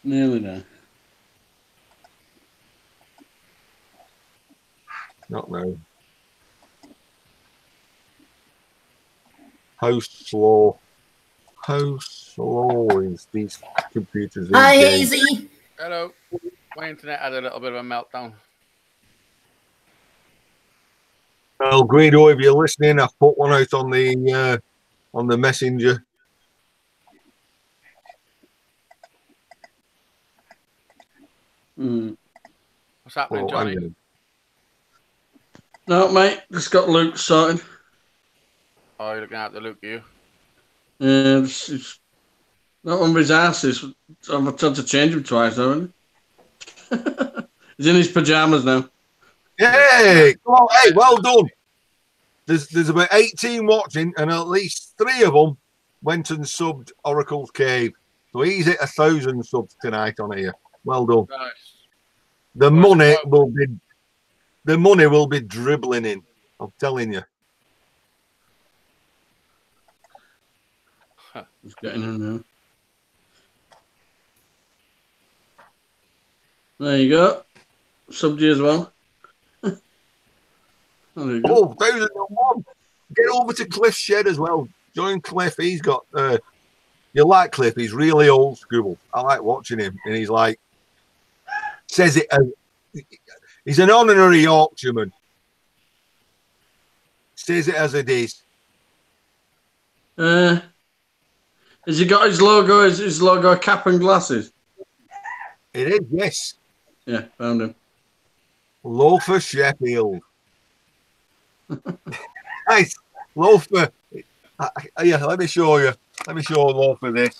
Nearly there. Not now. How slow is these computers? Hi, these days? Hazy. Hello. My internet had a little bit of a meltdown. Well, Guido, if you're listening, I've put one out on the messenger. What's happening, Oh, Johnny? No, mate, just got Luke sorted. Oh, you're looking at the Luke, you? Yeah, it's not one of his asses. I've tried to change him twice, haven't I? He's in his pajamas now. Hey, come on, hey, well done. There's about 18 watching, and at least 3 of them went and subbed Oracle's Cave. So he's at 1,000 subs tonight on here. Well done. Nice. The money will be dribbling in. I'm telling you. He's getting in now. There you go. Subbed you as well. There you go. Oh, 1,001. Get over to Cliff's shed as well. Join Cliff. He's got you like Cliff, he's really old school. I like watching him, and he's like says it as he's an honorary Yorkshireman. Says it as it is. Has he got his logo cap and glasses? It is, yes. Yeah, found him. Loafer Sheffield. Nice. Loafer. Yeah, let me show you. Let me show Loafer this.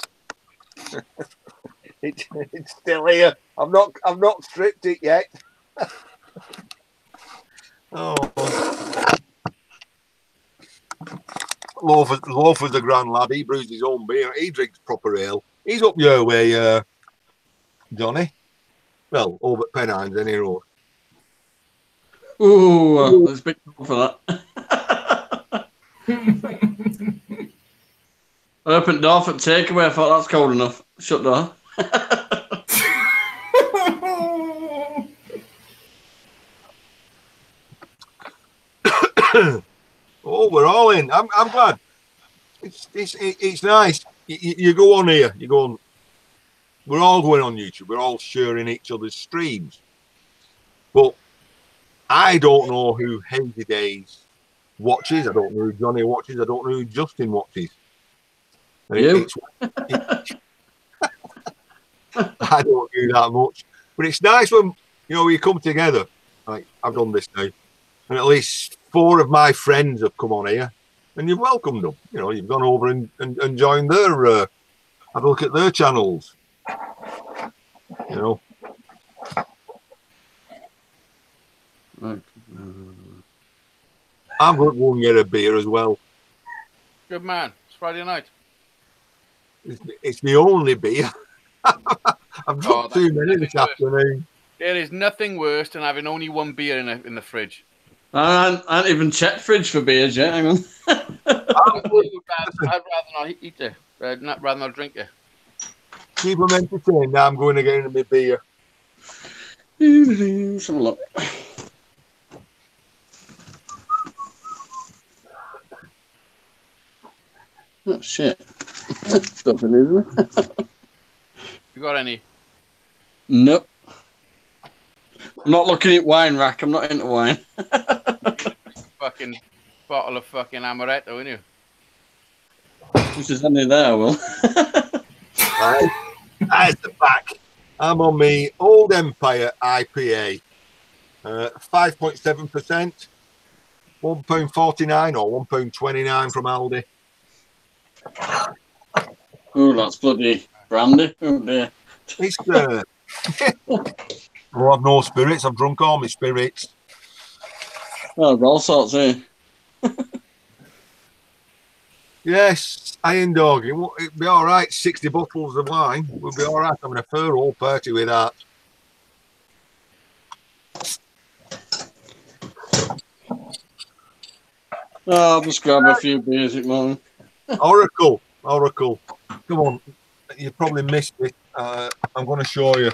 It's still here. I've not stripped it yet. Oh. Loafer's a grand lad. He brews his own beer. He drinks proper ale. He's up your way, Johnny. Well, over at Pennines, any road. Ooh, there's a big for that. I opened door for takeaway. I thought that's cold enough. Shut door. Oh, we're all in. I'm glad. It's nice. You go on here. You go on. We're all going on YouTube. We're all sharing each other's streams. But I don't know who Hazy Days watches. I don't know who Johnny watches. I don't know who Justin watches. And You? I don't do that much. But it's nice when we come together. Like I've done this now. And at least 4 of my friends have come on here. and you've welcomed them. You know, you've gone over and joined their, have a look at their channels. You know. Right. I'm going to go and get a beer as well. Good man. It's Friday night. It's the only beer. I've drunk too many this afternoon. There is nothing worse than having only one beer in the fridge. I haven't even checked fridge for beers yet. Hang on. I'd rather not eat it. Rather not drink it. Keep them entertained. Now I'm going to get my beer. Let's have a look. Oh shit! Stuffing, isn't it? You got any? Nope. I'm not looking at wine rack. I'm not into wine. Fucking bottle of fucking amaretto, ain't you? This is only there, Will. Right. There's the back. I'm on my Old Empire IPA. 5.7%. £1.49 or £1.29 from Aldi. Oh, that's bloody brandy. Oh dear. It's oh, I've no spirits. I've drunk all my spirits. Oh, there's all sorts here. Yes, Iron Dog. It'd be all right. 60 bottles of wine. We'll be all right having a furrow party with that. Oh, I'll just grab a few beers at the moment. Oracle. Come on. You probably missed it. I'm going to show you.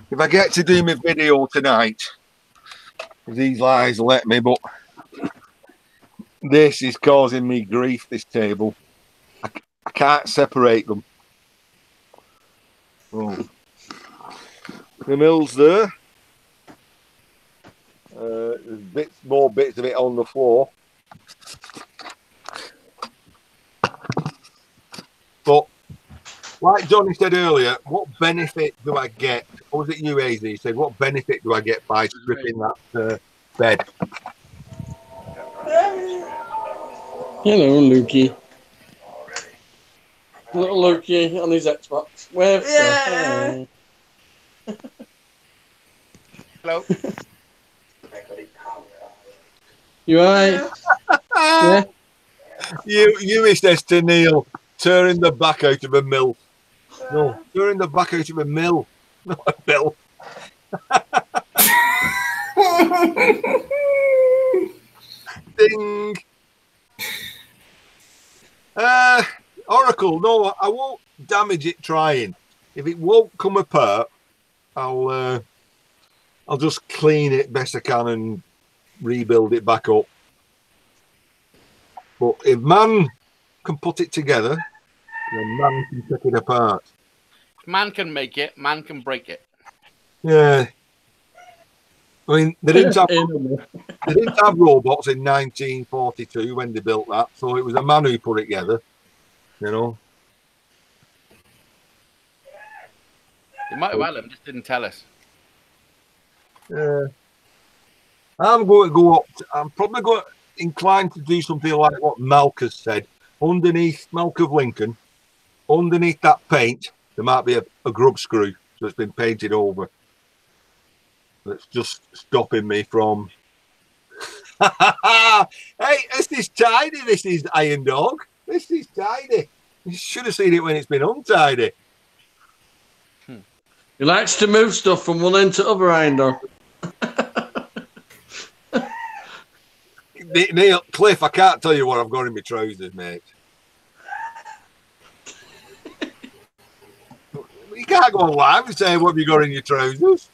If I get to do my video tonight, if these lies let me, but this is causing me grief, this table. I can't separate them. Oh. The mill's there. There's more bits of it on the floor. But like Johnny said earlier, what benefit do I get? Or was it you, AZ? He said, what benefit do I get by stripping that bed? Hello, Lukey. Little Lukey on his Xbox. Wave. Yeah. Hello. You alright? Yeah. You says to Neil, tearing the back out of a mill. No, tearing the back out of a mill, not a mill. Ding. Oracle, no, I won't damage it trying. If it won't come apart, I'll just clean it best I can and rebuild it back up. But if man can put it together, then man can take it apart. Man can make it, man can break it. Yeah. I mean, they didn't have robots in 1942 when they built that, so it was a man who put it together, you know. They might have had them, just didn't tell us. I'm going to go up. I'm probably going inclined to do something like what Malcolm said. Underneath Malk of Lincoln, underneath that paint, there might be a grub screw that's been painted over. That's just stopping me from. Hey, this is tidy. This is Iron Dog. This is tidy. You should have seen it when it's been untidy. He likes to move stuff from one end to other, Iron Dog. Neil, Cliff, I can't tell you what I've got in my trousers, mate. You can't go on live and say what have you got in your trousers.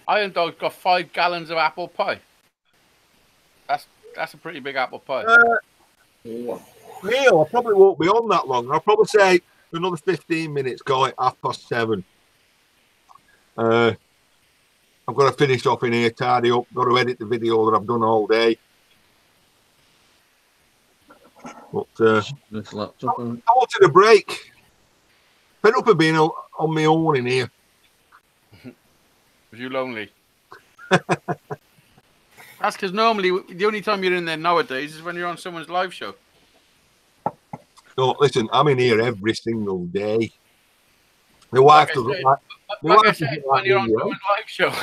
Iron Dog's got 5 gallons of apple pie. That's a pretty big apple pie. Neil, I probably won't be on that long. I'll probably say another 15 minutes, call it 7:30. I've got to finish off in here, tidy up, got to edit the video that I've done all day. But This laptop. I wanted a break. Fed up of being on my own in here. Was you lonely? That's because normally the only time you're in there nowadays is when you're on someone's live show. No, listen, I'm in here every single day. My wife doesn't like. Like I said, when you're on someone's live show.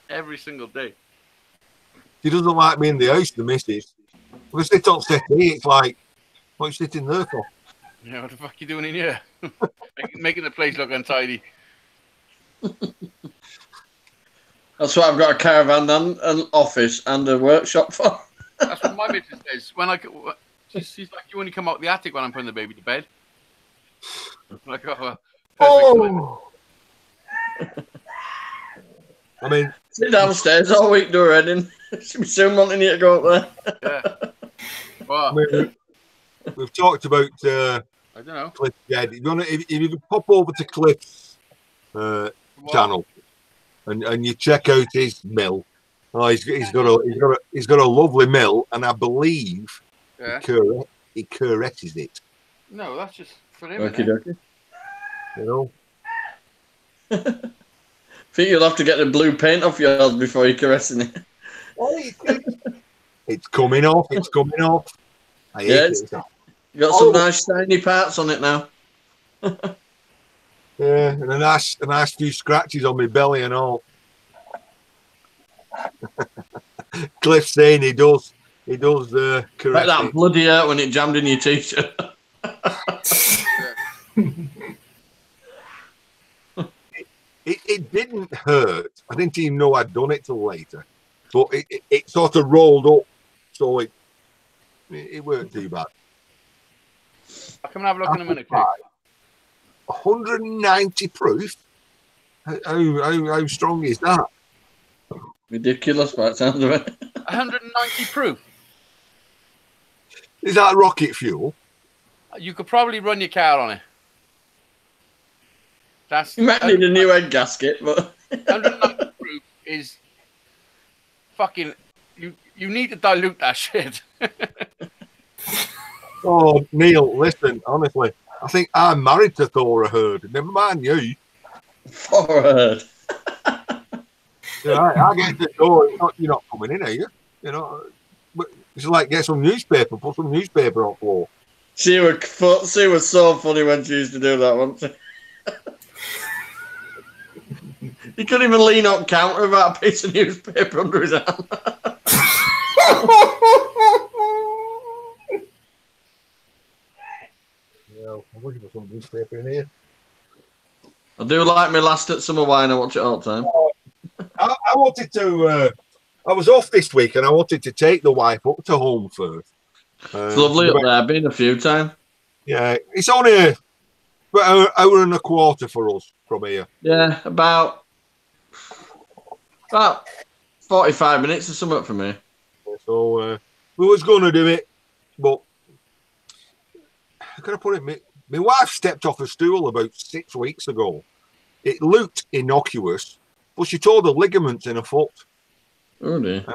Every single day. She doesn't like me in the house, the missus. If I sit on settee, it's like, what are you sitting there for? Yeah, what the fuck are you doing in here? Making the place look untidy. That's what I've got a caravan and an office and a workshop for. That's what my missus says. She's like, you only come out the attic when I'm putting the baby to bed. I'm like, oh. I mean, sit downstairs all week, do her heading. She'll be soon wanting you to go up there. Yeah. Wow. We've talked about I don't know. Cliff's Dead. If you could pop over to Cliff's channel and you check out his mill. Oh, he's got a lovely mill, and I believe he caresses it. No, that's just for him. Okie You know. Think you'll have to get the blue paint off yours before you're caressing it. It's coming off. It's coming off. I hate it. You got some nice shiny parts on it now. Yeah, and a nice few scratches on my belly and all. Cliff's saying he does correct. Like that bloody hurt when it jammed in your t-shirt. It didn't hurt. I didn't even know I'd done it till later, but it sort of rolled up, so it weren't too bad. I'll come and have a look in a minute, Chris. 190 proof. How strong is that? Ridiculous by the sound of it. 190 proof. Is that rocket fuel? You could probably run your car on it. You might need a new head gasket, but 190 proof is fucking. You need to dilute that shit. Oh, Neil, listen, honestly, I think I'm married to Thor Hurd. Never mind you. Thor Hurd. Yeah, I get the door. You're not coming in, are you? You know, but it's like get some newspaper, put some newspaper on the floor. She was so funny when she used to do that, wasn't she? He couldn't even lean on counter without a piece of newspaper under his arm. I'm looking for some newspaper in here. I do like my last at summer wine. I watch it all the time. I wanted to. I was off this week, and I wanted to take the wife up to home first. It's lovely up there. I've been a few times. Yeah, it's only about an hour and a quarter for us from here. Yeah, about 45 minutes or something from here. So we was going to do it, but how can I put it? My wife stepped off a stool about 6 weeks ago. It looked innocuous, but she tore the ligaments in her foot. Oh dear.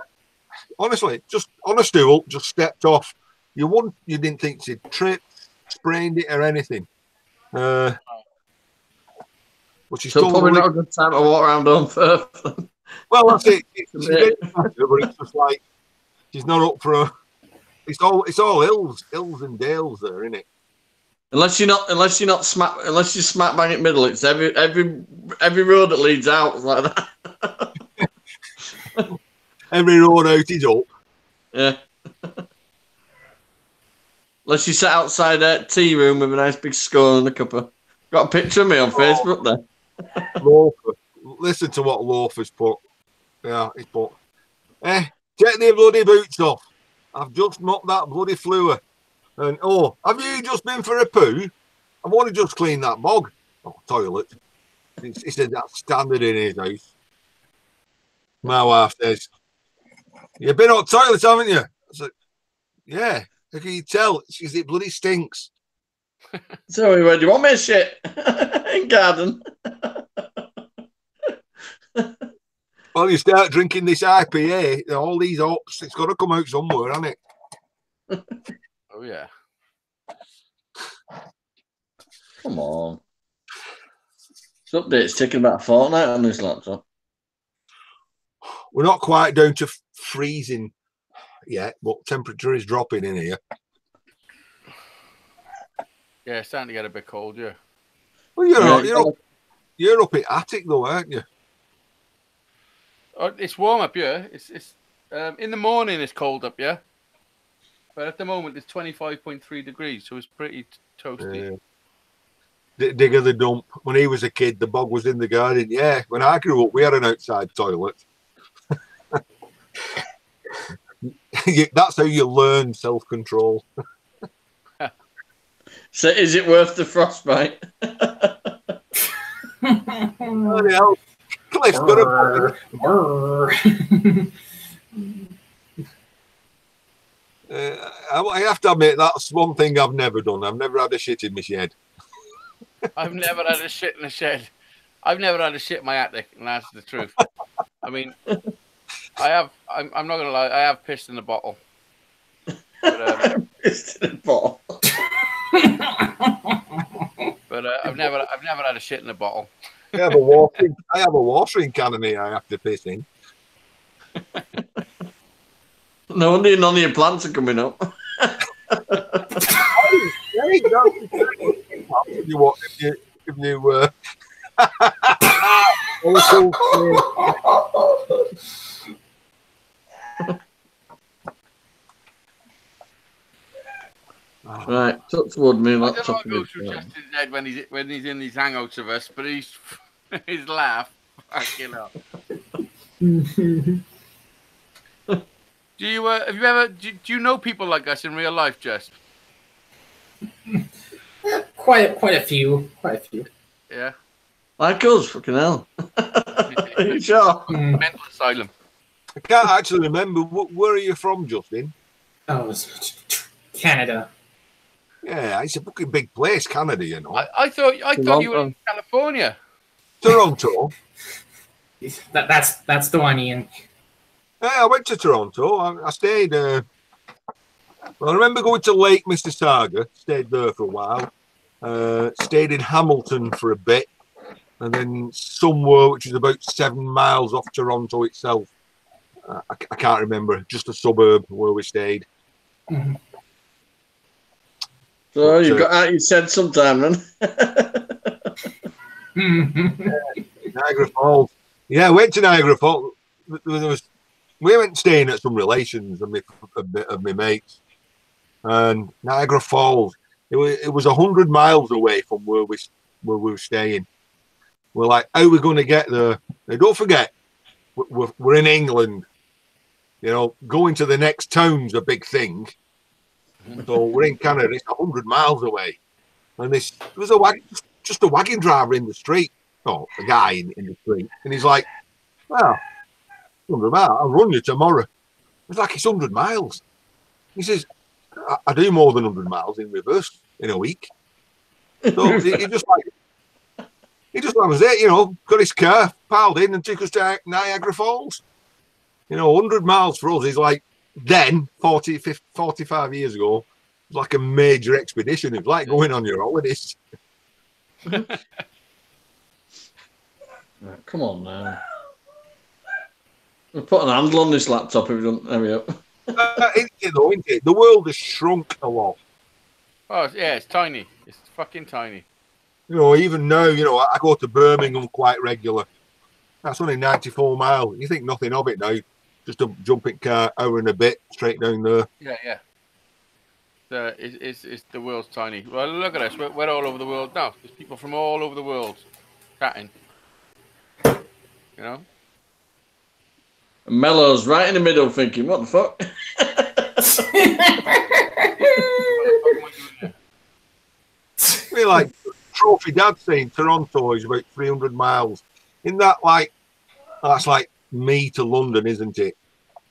Honestly, just on a stool, just stepped off. You didn't think she'd tripped, sprained it, or anything. But she's probably not a good time to walk around home first. Well, that's it. She's getting better, but it's just like she's not up for a. It's all hills and dales there, isn't it? Unless you're smack bang in the middle, it's every road that leads out is like that. Every road out is up. Yeah. Unless you sat outside a tea room with a nice big scone and a cuppa. Got a picture of me on Facebook there. Loafer. Listen to what Loafer's put. Yeah, he's put. Take the bloody boots off. I've just mopped that bloody floor. And have you just been for a poo? I've only just cleaned that bog. Toilet. He said that's standard in his house. My wife says, "You've been on toilet, haven't you?" I said, "Yeah. How can you tell?" She said, "It bloody stinks." So he went, "Do you want me shit in garden?" Well, you start drinking this IPA, all these hops, it's got to come out somewhere, hasn't it? Oh, yeah. Come on. update's taking about a fortnight on this laptop. We're not quite down to freezing yet, but temperature is dropping in here. Yeah, it's starting to get a bit cold, yeah. Well, you're up at attic though, aren't you? Oh, it's warm up here. It's in the morning it's cold up, yeah. But at the moment it's 25.3 degrees, so it's pretty toasty. Digger the dump. When he was a kid, the bog was in the garden. Yeah, when I grew up, we had an outside toilet. That's how you learn self-control. So is it worth the frostbite? Bloody hell. Cliff's got a I have to admit, that's one thing I've never done. I've never had a shit in my shed. I've never had a shit in the shed. I've never had a shit in my attic, and that's the truth. I mean, I'm not gonna lie. I have pissed in a bottle. But, Pissed in a bottle. but I've never had a shit in a bottle. I have a watering can in here I have to piss in. No wonder none of your plants are coming up. If you Right, touch wood, me I don't know laptop. what goes through Justin's head when he's in these hangouts of us, but his laugh, fucking hell. Do you know people like us in real life, Just? Quite a few. Yeah. Like us, fucking hell. Are you sure? Mental asylum. I can't actually remember. Where are you from, Justin? Oh, it's Canada. Yeah, it's a fucking big place, Canada, you know. I thought you were in California. Toronto. That's the one, Ian. Yeah, I went to Toronto. I stayed. Well, I remember going to Lake Mississauga. Stayed there for a while. Stayed in Hamilton for a bit, and then somewhere which is about 7 miles off Toronto itself. I can't remember. Just a suburb where we stayed. Mm-hmm. So you got out your shed sometime, then. Niagara Falls. Yeah, I went to Niagara Falls. We went staying at some relations of my mates, and Niagara Falls. It was 100 miles away from where we were staying. We're like, how are we going to get there? Now, don't forget, we're in England. You know, going to the next town's a big thing. So we're in Canada. It's 100 miles away, and there was just a wagon driver in the street. Oh, a guy in the street, and he's like, "Well, 100 miles. I'll run you tomorrow." It's like it's 100 miles. He says, "I do more than 100 miles in reverse in a week." So he just was there, you know, got his car, piled in, and took us to Niagara Falls. You know, 100 miles for us is like then 45 years ago. It was like a major expedition. It was like going on your holidays. Come on now. We'll put an handle on this laptop if we don't hurry up. Isn't it? The world has shrunk a lot. Oh, yeah, it's tiny. It's fucking tiny. You know, even now, you know, I go to Birmingham quite regular. That's only 94 miles. You think nothing of it now. Just a jumping car, hour and a bit, straight down there. Yeah. It's the world's tiny. Well, look at us. We're all over the world now. There's people from all over the world chatting. You know? And Mello's right in the middle thinking, what the fuck? We're like Trophy Dad saying Toronto is about 300 miles. Isn't that like, that's like me to London, isn't it?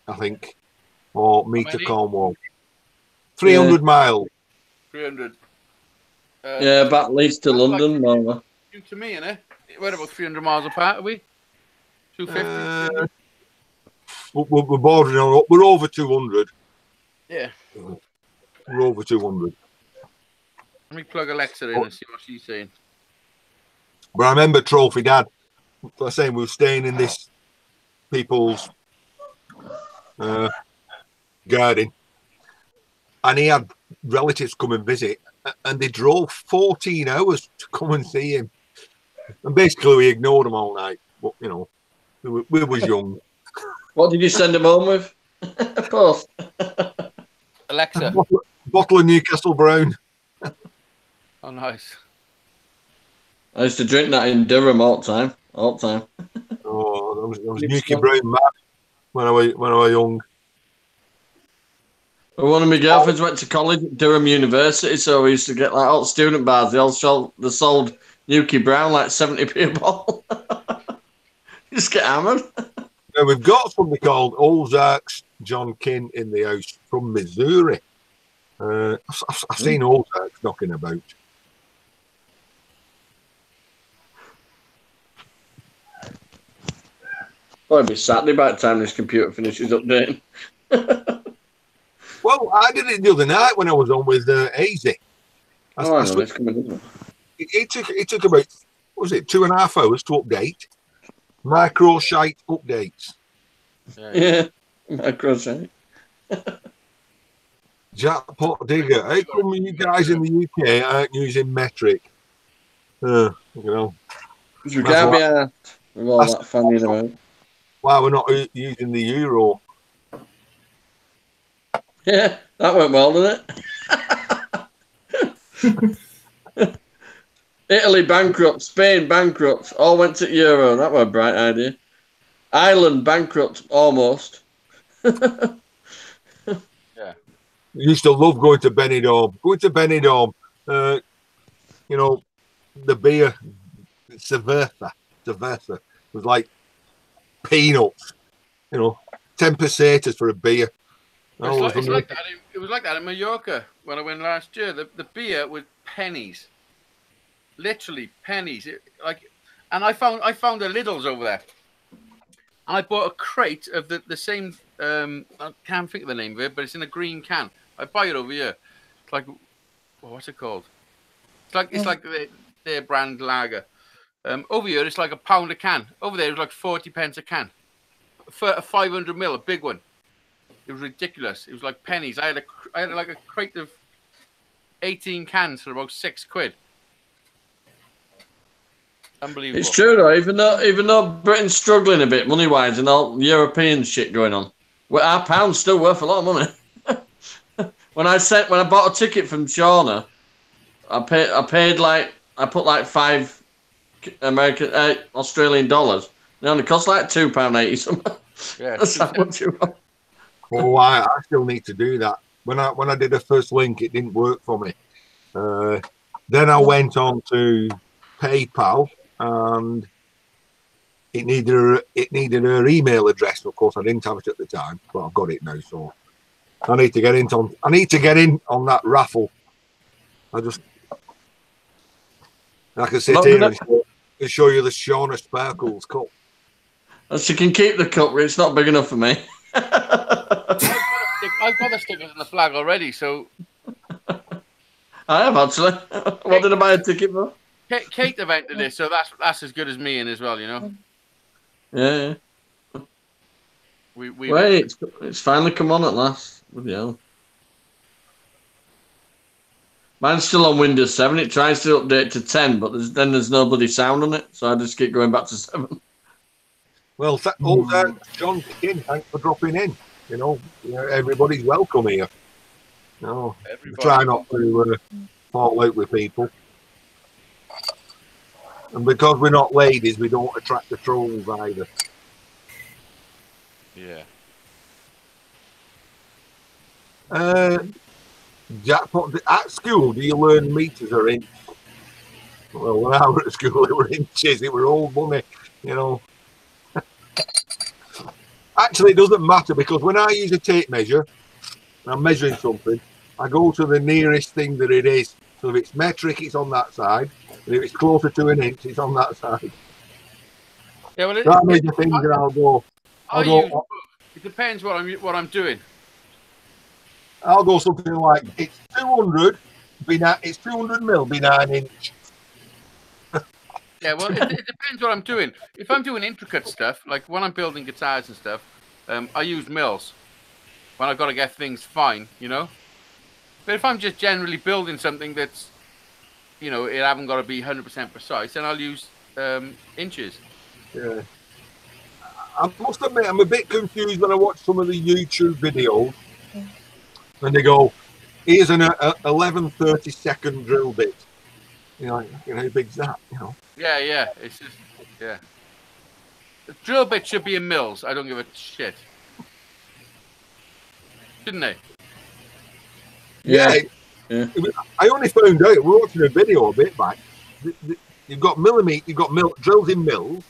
I think. Or me to Cornwall. 300 miles. 300. Yeah, about Leeds to London. Like, you to me, innit? We're about 300 miles apart, are we? 250? We're bordering on, we're over 200. Yeah. We're over 200. Let me plug Alexa in and see what she's saying. But I remember Trophy Dad, I was saying we were staying in this people's garden, and he had relatives come and visit, and they drove 14 hours to come and see him. And basically, we ignored them all night. But, you know, we was young. What did you send him home with? Post. Alexa. Bottle of Newcastle Brown. Oh, nice. I used to drink that in Durham all the time. All the time. Oh, there was Newcastle Brown mad when I was young. Well, one of my girlfriends went to college at Durham University, so we used to get like all student bars. They sold Nuki Brown like 70p a bottle. Just get hammered. Now, we've got something called Ozarks John Kin in the house from Missouri. I've seen Ozarks knocking about. Well, it'll be Saturday by the time this computer finishes updating. Well, I did it the other night when I was on with Easy. I know, it's coming, isn't it? It took about, what was it, 2.5 hours to update. Microshite updates. Yeah, microshite. Jackpot digger. How come you guys in the UK aren't using metric? You know. Because we can't be asked with all that fanning about. Why we're not using the euro? Yeah, that went well, didn't it? Italy bankrupt, Spain bankrupt, all went to euro. That was a bright idea. Ireland bankrupt, almost. Yeah. We used to love going to Benidorm. Going to Benidorm, you know, the beer, Cerveza was like peanuts. You know, 10 pesetas for a beer. It's like that. It was like that in Mallorca when I went last year. The beer was pennies, literally pennies. And I found the Lidl's over there, and I bought a crate of the same. I can't think of the name of it, but it's in a green can. I buy it over here. It's like, what's it called? It's like their brand lager. Over here, it's like £1 a can. Over there, it was like 40 pence a can for a 500ml, a big one. It was ridiculous. It was like pennies. I had like a crate of 18 cans for about £6. Unbelievable. It's true though. Even though Britain's struggling a bit money wise and all European shit going on, well, our pound's still worth a lot of money. When I bought a ticket from Shauna, I put like $5 Australian dollars. They only cost like £2.80 something. Yeah, that's how much you want. Oh, I still need to do that. When I did the first link, it didn't work for me. Then I went on to PayPal, and it needed her email address. Of course, I didn't have it at the time, but I've got it now. So I need to get in on that raffle. I can sit here and show you the Shauna Sparkles cup. She can keep the cup, but it's not big enough for me. I've got the stickers and the flag already, so I have actually. What did I buy a ticket for? Kate invented this, so that's as good as me in as well, you know. Yeah. Wait, it's finally come on at last. Bloody hell. Mine's still on Windows 7. It tries to update to 10, but there's no bloody sound on it, so I just keep going back to 7. Well, John King, thanks for dropping in. You know, everybody's welcome here. No, try not to fall out with people. And because we're not ladies, we don't attract the trolls either. Yeah. Jackpot, at school, do you learn meters or inches? Well, when I was at school, it were inches. It were old money, you know. Actually, it doesn't matter, because when I use a tape measure, and I'm measuring something, I go to the nearest thing that it is. So if it's metric, it's on that side. And if it's closer to an inch, it's on that side. Yeah, well, that means the thing that I'll go. It depends what I'm doing. I'll go something like it's 200 mil, be 9 inch. Yeah, well, it depends what I'm doing. If I'm doing intricate stuff, like when I'm building guitars and stuff, I use mills when I've got to get things fine, you know. But if I'm just generally building something that's, you know, it haven't got to be 100% precise, then I'll use inches. Yeah. I must admit, I'm a bit confused when I watch some of the YouTube videos, and they go, "Here's an 11/32 drill bit." You know, how big's that? You know. Yeah. It's just, yeah. The drill bit should be in mills. I don't give a shit. Shouldn't they? Yeah. I only found out, we're watching a video a bit back. You've got drills in mills,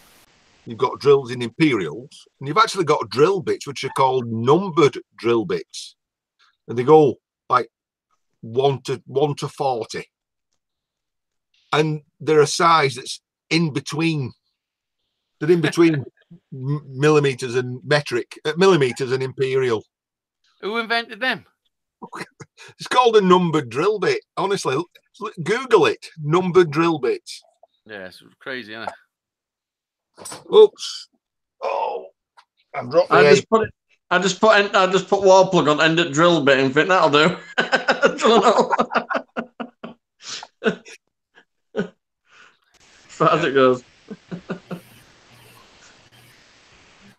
you've got drills in imperials, and you've actually got drill bits which are called numbered drill bits, and they go like 1 to 40, and they're a size that's in between. They're in between millimeters and millimeters and imperial. Who invented them? It's called a numbered drill bit. Honestly, Google it. Numbered drill bits. Yeah, it's crazy, isn't it? Oops. Oh, I've dropped the egg. I just put wall plug on end at drill bit and think that'll do. As far as it goes.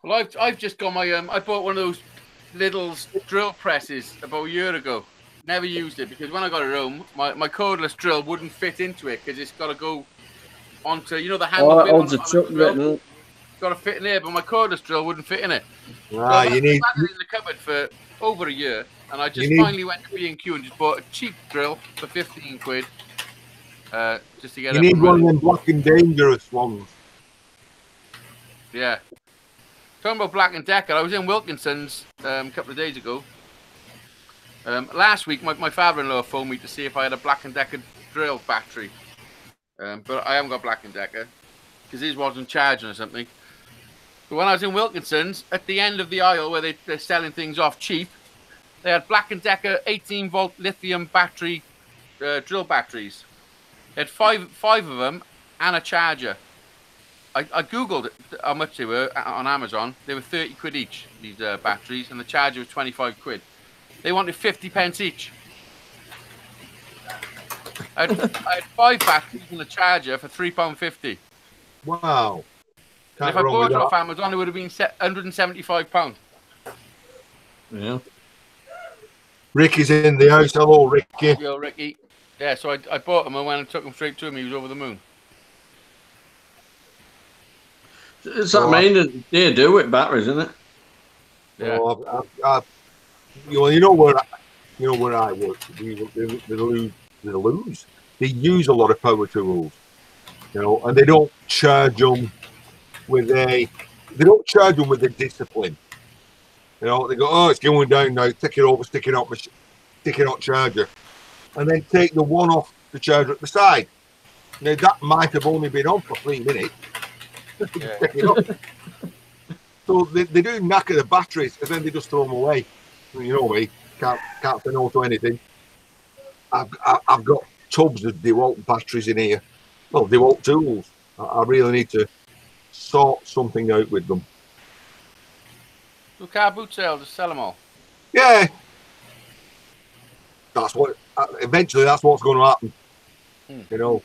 Well, I've just got my I bought one of those little drill presses about a year ago. Never used it because when I got it home, my cordless drill wouldn't fit into it because it's got to go onto, you know, the handle. Oh, it holds a chuck bit. It's got to fit in there, but my cordless drill wouldn't fit in it. Ah, so you need. I've had it in the cupboard for over a year, and I just finally went to B&Q and just bought a cheap drill for 15 quid. Just to get. You need one of them Black and Dangerous ones. Yeah. Talking about Black & Decker, I was in Wilkinson's a couple of days ago. Last week, my father-in-law phoned me to see if I had a Black & Decker drill battery. But I haven't got Black & Decker because his wasn't charging or something. But when I was in Wilkinson's, at the end of the aisle where they're selling things off cheap, they had Black & Decker 18-volt lithium battery drill batteries. They had five of them and a charger. I googled how much they were on Amazon. They were 30 quid each, these batteries, and the charger was 25 quid. They wanted 50 pence each. I had 5 batteries and a charger for £3.50. Wow. And if I bought it off Amazon, it would have been £175. Yeah. Ricky's in the house. Hello, Ricky. Yo, Ricky. Yeah, so I bought them and went and took them straight to him. He was over the moon. It's that mean they do with batteries, isn't it? Yeah. You know where I work. They use a lot of power tools, you know, and they don't charge them with a discipline. You know, they go, oh, it's going down now. Take it over, stick it on charger, and then take the one off the charger at the side. Now that might have only been on for 3 minutes. Yeah. So they do knacker the batteries and then they just throw them away. You know me, can't say no to anything. I've got tubs of DeWalt batteries in here. Well, DeWalt tools. I really need to sort something out with them. So car boot sale, just sell them all. Yeah. Eventually that's what's going to happen. You know.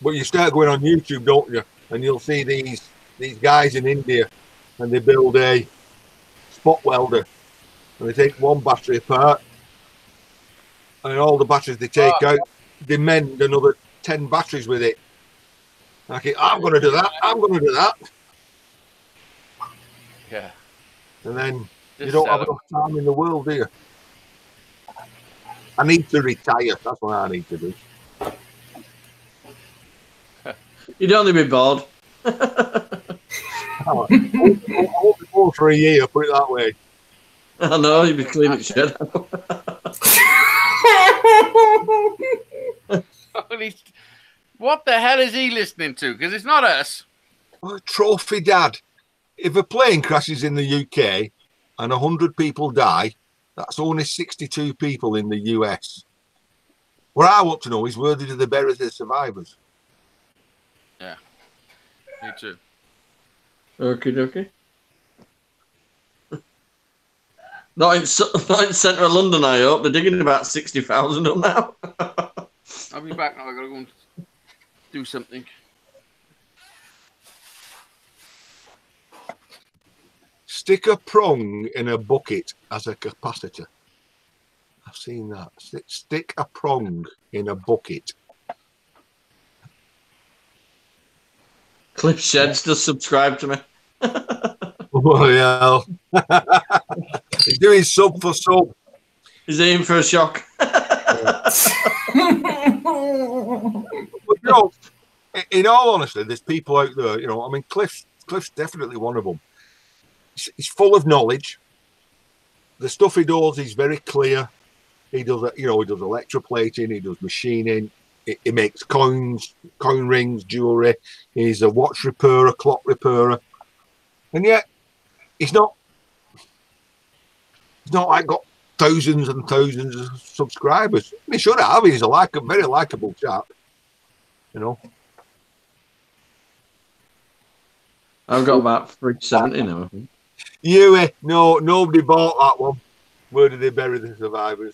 But you start going on YouTube, don't you? And you'll see these guys in India, and they build a spot welder, and they take one battery apart, and all the batteries they take out, they mend another 10 batteries with it. Okay, I'm going to do that. I'm going to do that. Yeah. And then you don't have enough time in the world, do you? I need to retire. That's what I need to do. You'd only be bored. I won't be bored for a year, put it that way. I know, you'd be cleaning shit. What the hell is he listening to? Because it's not us. Oh, Trophy Dad. If a plane crashes in the UK and 100 people die, that's only 62 people in the US. What I want to know is where did they bury the survivors? Me too. Okie dokie. Not in centre of London, I hope. They're digging about 60,000 up now. I'll be back now. I gotta go and do something. Stick a prong in a bucket as a capacitor. I've seen that. Stick a prong in a bucket. Cliff Sheds just subscribe to me. Oh, yeah. He's doing sub for sub. He's in for a shock. But, you know, in all honesty, there's people out there, you know, I mean, Cliff's definitely one of them. He's full of knowledge. The stuff he does is very clear. He does, you know, he does electroplating, he does machining, he makes coin rings, jewelry. He's a watch repairer, clock repairer, and yet he's not like got thousands and thousands of subscribers. He should have. He's a very likable chap, you know. I've got about 370 now, I think. No, nobody bought that one. Where did they bury the survivors?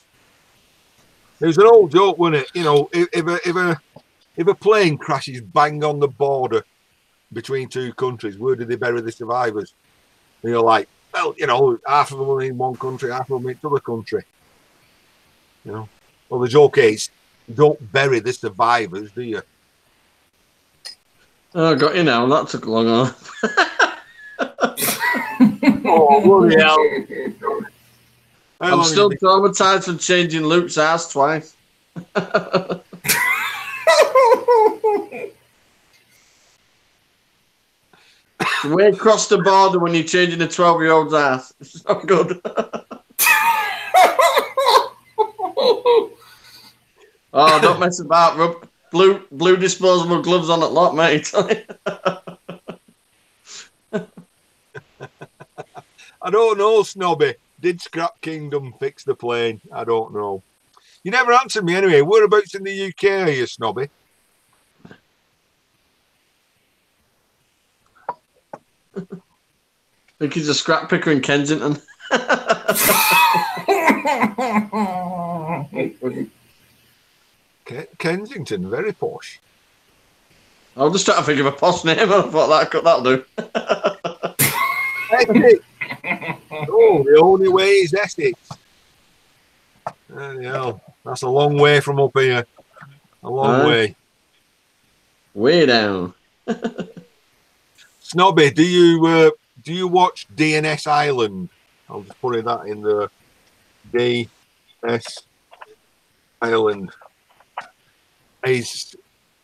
It was an old joke, wasn't it? You know, if a plane crashes bang on the border between two countries, where did they bury the survivors? And you're like, well, you know, half of them are in one country, half of them in another country. You know, well, the joke is, you don't bury the survivors, do you? Oh, I got you now. That took long enough. Oh, bloody hell. I'm still traumatized from changing Luke's ass twice. Way across the border when you're changing a 12-year-old's ass. It's not good. Oh, don't mess about, Rob. Blue disposable gloves on at lot, mate. I don't know, Snobby. Did Scrap Kingdom fix the plane? I don't know. You never answered me anyway. Whereabouts in the UK are you, Snobby? I think he's a scrap picker in Kensington. Kensington, very posh. I was just trying to think of a posh name. I thought that'll do. Essex. Oh, the only way is Essex. Hell, that's a long way from up here. A long way. Way down. Snobby, do you watch DNS Island? I'll just put that in the DNS Island. He's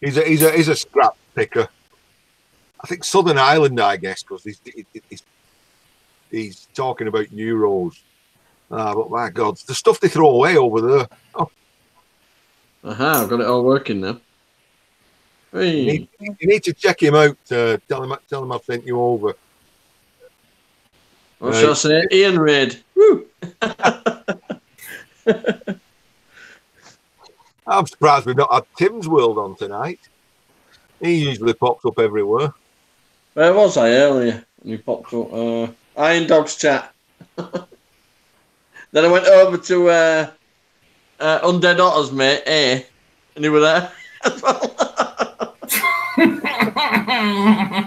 a scrap picker. I think Southern Ireland, I guess, because he's talking about euros. But my God, the stuff they throw away over there. Oh. I've got it all working now. Hey. You need to check him out. Tell him I've sent you over. What shall I say? Ian Reid. Woo! I'm surprised we've not had Tim's World on tonight. He usually pops up everywhere. Where was I earlier? And he popped up. Iron Dogs chat. Then I went over to Undead Otters, mate, and he was there as well.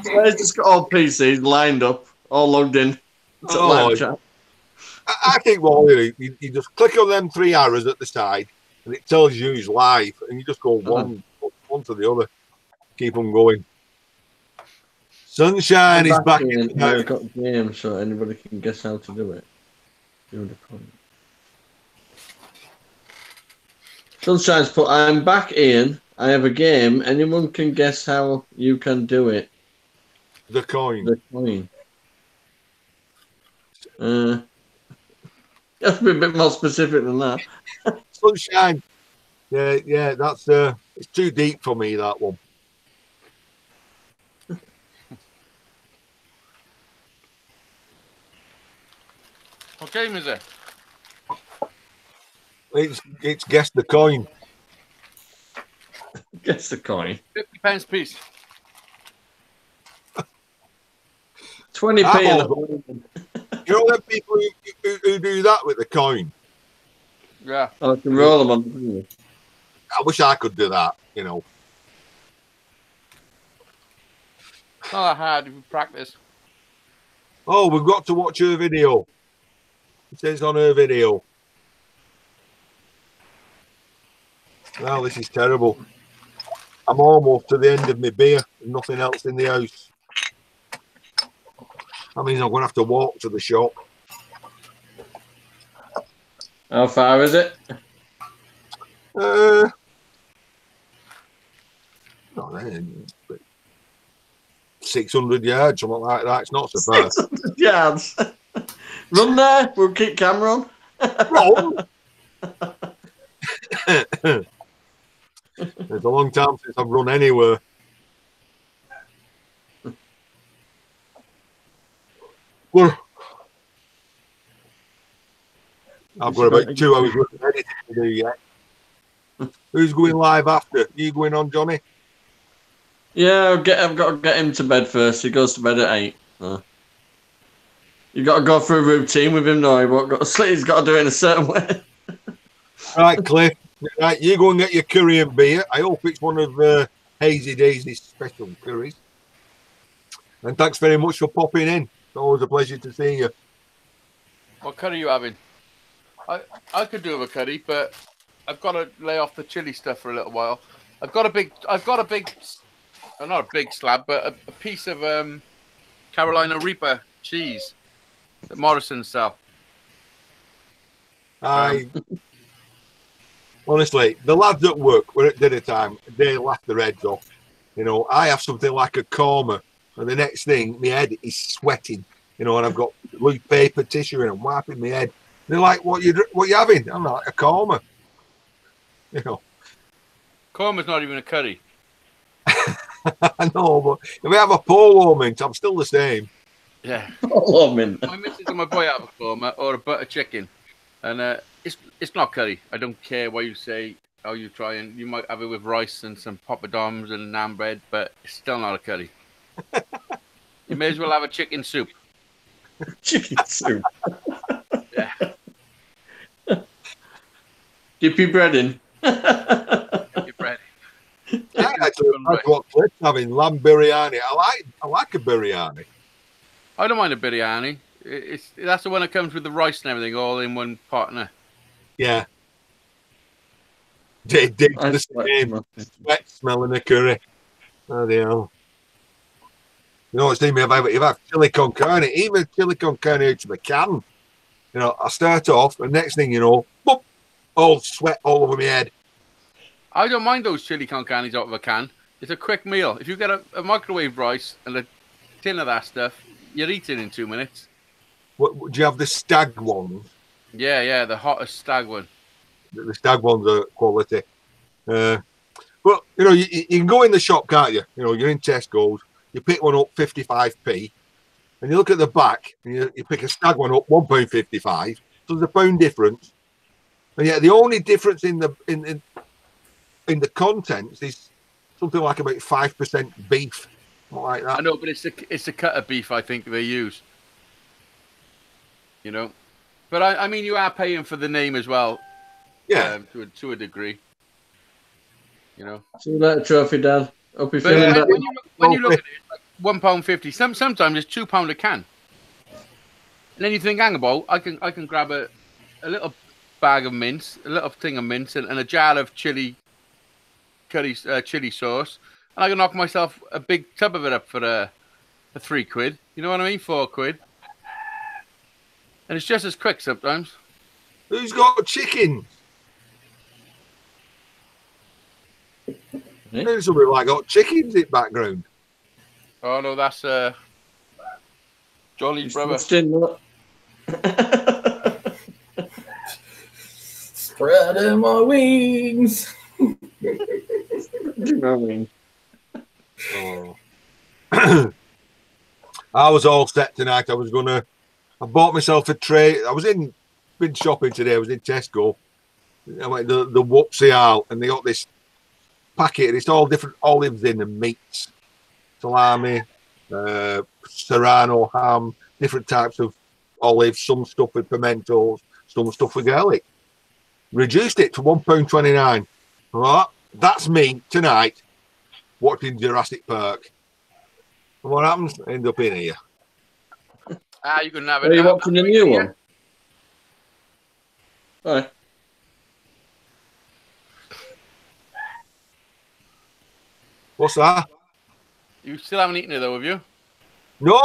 So he's just got all PCs lined up, all logged in. Live chat. I think, well, you just click on them 3 arrows at the side, and it tells you who's live, and you just go one to the other. Keep them going. Sunshine is back. I've got games, so anybody can guess how to do it. Sunshine's put, I'm back, Ian. I have a game. Anyone can guess how you can do it. The coin. The coin. You have to be a bit more specific than that. Sunshine. Yeah, that's it's too deep for me, that one. What game is it? It's guess the coin. Guess the coin. £50 piece. 20p. You know them people who do that with the coin? Yeah. I can roll them on. I wish I could do that, you know. It's not that hard if you practice. Oh, we've got to watch her video. It says on her video. Well, this is terrible. I'm almost to the end of my beer. There's nothing else in the house. That means I'm going to have to walk to the shop. How far is it? No, 600 yards, something like that. It's not so bad. 600 yards. Run there. We'll keep camera on. Wrong. It's a long time since I've run anywhere. Well, I've got about 2 hours worth of editing to do yet. Who's going live after? You going on, Johnny? Yeah, I've got to get him to bed first. He goes to bed at 8. You've got to go through a routine with him, though. He won't go to sleep. He's got to do it in a certain way. Right, Cliff. Right, you go and get your curry and beer. I hope it's one of Hazy Daisy's special curries. And thanks very much for popping in. It's always a pleasure to see you. What curry are you having? I could do with a curry, but I've got to lay off the chili stuff for a little while. I've got a big, not a big slab, but a piece of Carolina Reaper cheese that Morrison sell. Honestly, the lads at work were at dinner time, they laugh their heads off. You know, I have something like a korma, and the next thing, my head is sweating. You know, and I've got loose paper tissue and I'm wiping my head. They're like, "What you having?" I'm like, "A korma." You know, Korma's not even a curry. I know, but if we have a polo mint, I'm still the same. Yeah. Polo mint. My missus and my boy have a korma or a butter chicken, and it's not curry. I don't care what you say, how you try, and you might have it with rice and some poppadoms and naan bread, but it's still not a curry. You may as well have a chicken soup. Chicken soup. Yeah. Dip your bread in. Your bread. Yeah, that's what Cliff's having, lamb biryani. I like a biryani. I don't mind a biryani. That's the one that comes with the rice and everything all in one partner. Yeah. Dig the same sweat smelling a curry. Oh, the hell. You know what's doing me about it? You've had chili con carne, even chili con carne out of a can. You know, I start off, and next thing you know, boop, all sweat all over my head. I don't mind those chili con carnes out of a can. It's a quick meal. If you get a microwave rice and a tin of that stuff, you're eating in 2 minutes. What, do you have the stag ones? Yeah, the hottest stag one. The stag ones are quality. But, you know, you can go in the shop, can't you? You know, you're in Tesco's, you pick one up 55p, and you look at the back, and you pick a stag one up £1.55. So there's a pound difference. And yet the only difference in the contents is something like about 5% beef, something like that. I know, but it's a cut of beef I think they use. You know, but I mean you are paying for the name as well. Yeah, to a degree. You know. See you later, Trophy Dad. Hope you're But feeling better. when you look at it, it's like £1.50. Sometimes it's £2 a can. And then you think, hang about, I can grab a little bag of mince, a little thing of mince, and a jar of chili sauce, and I can knock myself a big tub of it up for £3. You know what I mean? £4. And it's just as quick sometimes. who's got chickens? There's somebody like got chickens in the background. Oh no, that's Jolly's brother. Spreading my wings. Oh. I was all set tonight. I bought myself a tray. Been shopping today. I was in Tesco. I went the Whoopsie Aisle, and they got this packet, and it's all different olives in and meats, salami, serrano ham, different types of olives, some stuff with pimentos, some stuff with garlic. Reduced it to £1.29. Right, that's me tonight watching Jurassic Park. And what happens? I end up in here. You can have it. Are you watching the new one? All right. What's that? You still haven't eaten it though, have you? No,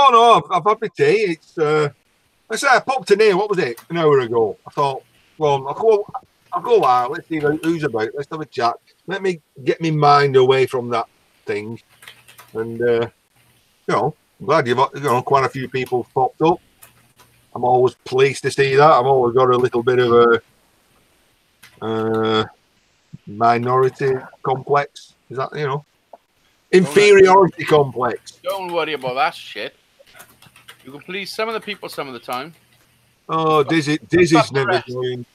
I've had my tea. It's I say I popped in here. What was it? An hour ago. I thought, well, I'll go out. Let's see who's about. Let's have a chat. Let me get my mind away from that thing. And you know, I'm glad quite a few people popped up. I'm always pleased to see that. I've always got a little bit of a minority complex. Is that, you know, inferiority complex? Don't worry about that shit. You can please some of the people some of the time. Oh, Dizzy's never coming.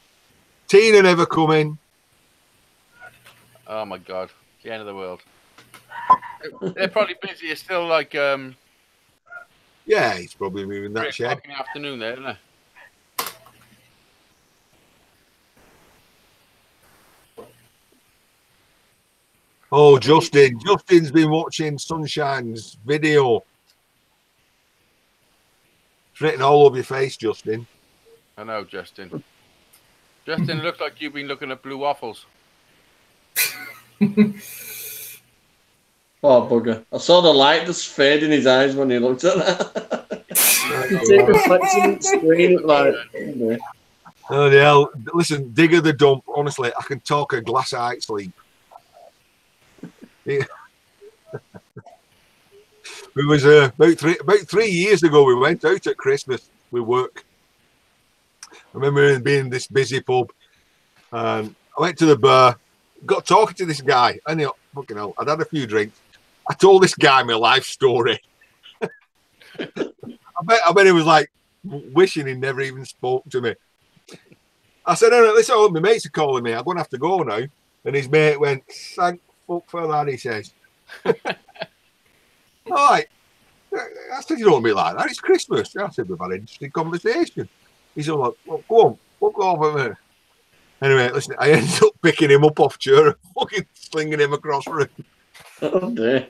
Tina never coming. Oh my god, the end of the world. They're probably busy. It's still like yeah, he's probably moving that 3 shed. o'clock in the afternoon there, isn't it? Oh, Justin's been watching Sunshine's video. It's written all over your face, Justin. I know, Justin. Justin, it looks like you've been looking at blue waffles. Oh, bugger. I saw the light just fade in his eyes when he looked at that. It's reflecting on the screen, like, Oh, the hell. Listen, Digger the Dump, honestly, I can talk a glass of eye sleep. Yeah. It was about 3 years ago, we went out at Christmas with work. I remember being in this busy pub, and I went to the bar, got talking to this guy, and fucking hell, I'd had a few drinks. I told this guy my life story. I bet he was like wishing he never even spoke to me. I said, "Oh, listen, my mates are calling me. I'm going to have to go now." And his mate went, "Thank fuck for that," he says. All right. I said, "You don't be like that. It's Christmas." I said, "We've had an interesting conversation." He's all like, "Well, go on, walk over there." Anyway, listen, I ended up picking him up off chair and fucking slinging him across the room. Oh, dear.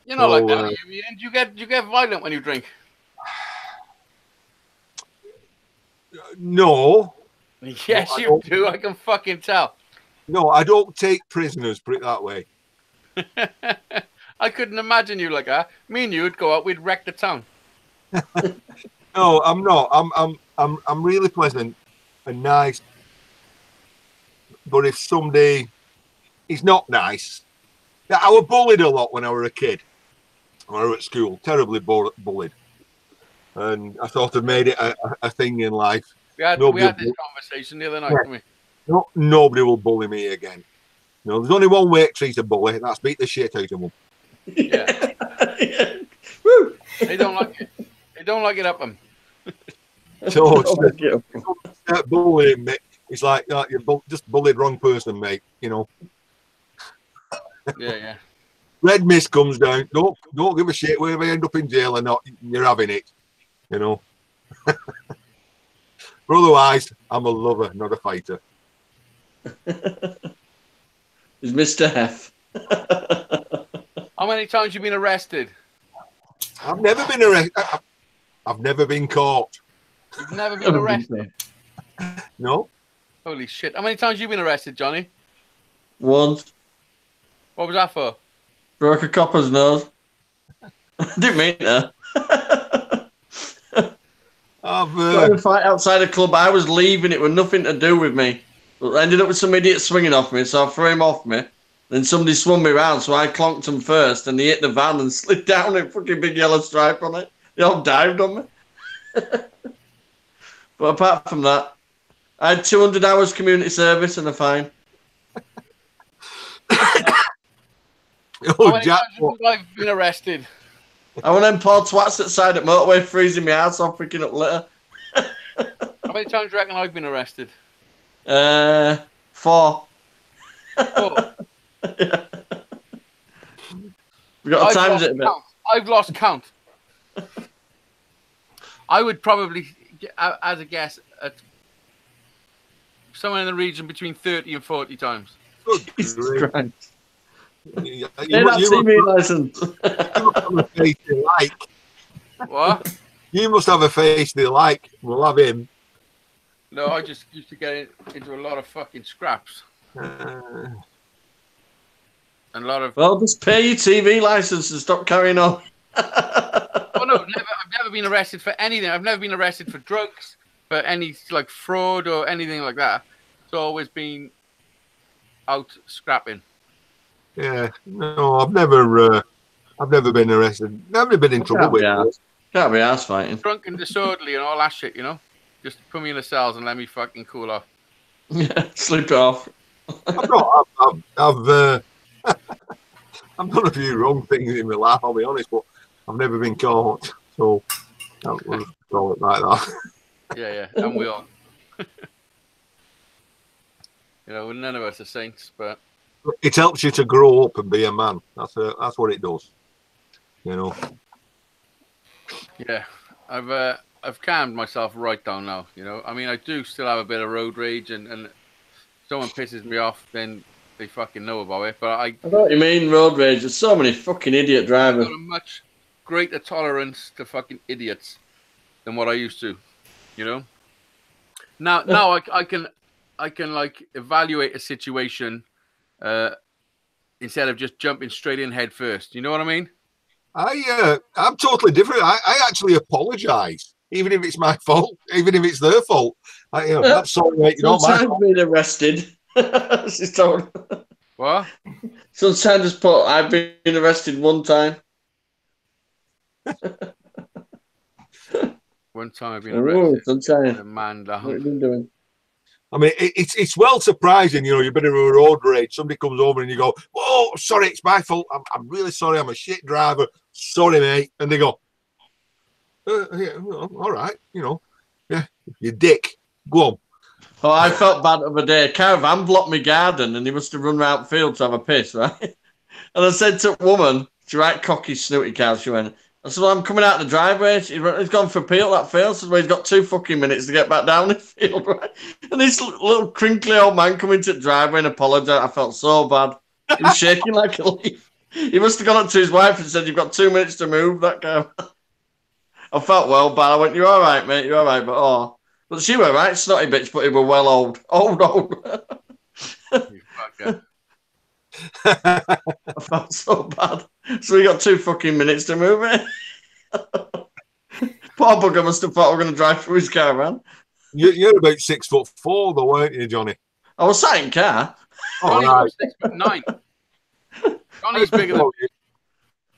You're not like that. You get violent when you drink. No. Yes, you do. I can fucking tell. No, I don't take prisoners, put it that way. I couldn't imagine you like that. Me and you would go out, we'd wreck the town. No, I'm not. I'm really pleasant and nice. But if somebody is not nice, I was bullied a lot when I was a kid. When I was at school, terribly bullied, and I sort of made it a thing in life. We had this conversation the other night, didn't we? No, nobody will bully me again. No, there's only one way to treat a bully, and that's beat the shit out of them. Yeah. Woo! They don't like it. They don't like it up them. So bullying me. It's like you just bullied wrong person, mate. You know. Yeah. Red mist comes down. Don't give a shit whether I end up in jail or not. You're having it. You know. But otherwise, I'm a lover, not a fighter. Is Mr. F. How many times you been arrested? I've never been arrested. I've never been caught. You've never been arrested? No. Holy shit. How many times you been arrested, Johnny? Once. What was that for? Broke a copper's nose. Didn't mean that. I've got in a fight outside a club. I was leaving. It was nothing to do with me. But I ended up with some idiot swinging off me, so I threw him off me. Then somebody swung me round, so I clonked him first, and he hit the van and slid down with a fucking big yellow stripe on it. They all dived on me. But apart from that, I had 200 hours community service and a fine. How many times have you been arrested? I went and Paul twats outside at motorway freezing my ass off picking up litter. How many times do you reckon I've been arrested? 4. 4. Yeah. We got to times it a bit. I've lost count. I would probably, as a guess, at somewhere in the region between 30 and 40 times. Jesus Christ. You Hey, that TV license. must have a face they like. What? You must have a face they like. We'll have him. No, I just used to get into a lot of fucking scraps. Uh, And a lot of... Well, just pay your TV license and stop carrying on. Oh, no, I've never been arrested for anything. I've never been arrested for drugs, for any, like, fraud or anything like that. It's always been out scrapping. yeah, no, I've never been arrested. Never been in trouble with it. Can't be ass fighting. Drunk and disorderly and all that shit, you know? Just put me in the cells and let me fucking cool off. Yeah, sleep it off. I've done a few wrong things in my life, I'll be honest, but I've never been caught. So I'll call it like that. Yeah, and we all. You know, none of us are saints, but It helps you to grow up and be a man. That's what it does. You know. yeah, I've calmed myself right down now. You know, I mean, I do still have a bit of road rage, and if someone pisses me off, then they fucking know about it. But I know what you mean, road rage. There's so many fucking idiot I've drivers. got a much greater tolerance to fucking idiots than what I used to. You know. Now I can like evaluate a situation instead of just jumping straight in head first. You know what I mean? I'm totally different. I actually apologise, even if it's my fault, even if it's their fault. That's sorry, mate. You know, Sometimes been arrested. She's told. What? Sometimes just put, I've been arrested one time. One time I've been arrested. Sometimes. A man What have you down. been doing? I mean, it's well surprising, you know, you've been in a road rage, somebody comes over and you go, oh, sorry, it's my fault. I'm really sorry. I'm a shit driver. Sorry, mate. And they go, yeah, well, all right, you know, yeah, you dick. Go on. Oh, I felt bad the other day. A caravan blocked my garden and he must have run round the field to have a piss, right? And I said to a woman, she right cocky, snooty cow, she went, I said, well, I'm coming out the driveway. He's gone for a peel, that field. I said, well, he's got 2 fucking minutes to get back down the field, right? And this little crinkly old man come into the driveway and apologised. I felt so bad. He was shaking like a leaf. He must have gone up to his wife and said, you've got 2 minutes to move, that guy. I felt well bad. I went, you're all right, mate, you're all right. But she were right, snotty bitch, but he were well old. Old. You fucker. I felt so bad. So we got 2 fucking minutes to move it. Poor bugger must have thought we were going to drive through his caravan. You're about 6'4", though, weren't you, Johnny? I was sat in car. Oh, Johnny's right. about 6'9". Johnny's bigger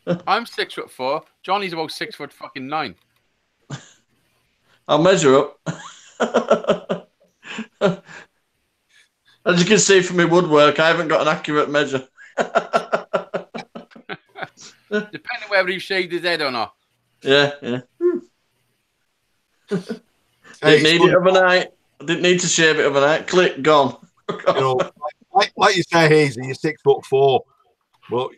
than I'm 6'4". Johnny's about 6'9". I'll measure up. As you can see from my woodwork, I haven't got an accurate measure. Depending whether he shaved his head or not. Yeah. Didn't need it overnight. I didn't need to shave it overnight. Click, gone. You know, like you say, Hazy, you're 6'4". Well,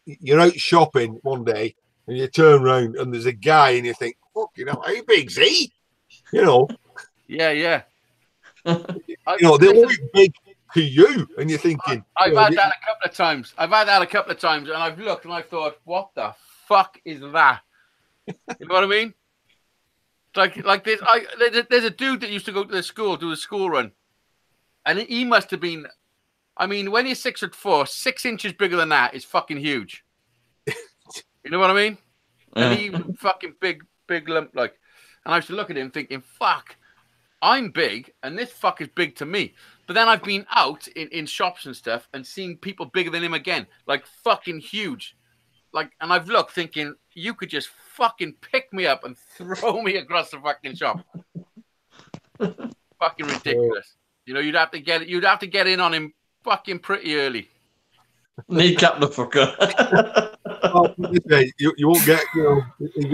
you're out shopping one day and you turn around and there's a guy and you think, fuck, you know, how big's he? You know. Yeah. You know, they look big to you and you're thinking. I've had that a couple of times. And I've looked and I've thought, what the fuck is that? You know what I mean? Like this. There's a dude that used to go to the school, do a school run. And he must have been, I mean, when you're 6'4", 6 inches bigger than that is fucking huge. You know what I mean? Yeah. And he was fucking big lump, like. And I used to look at him thinking, fuck, I'm big, and this fuck is big to me. But then I've been out in shops and stuff and seen people bigger than him again, like fucking huge. Like, and I've looked thinking, you could just fucking pick me up and throw me across the fucking shop. Fucking ridiculous. You know, you'd have to get in on him fucking pretty early. Kneecap the fucker. Oh, you won't get, you know,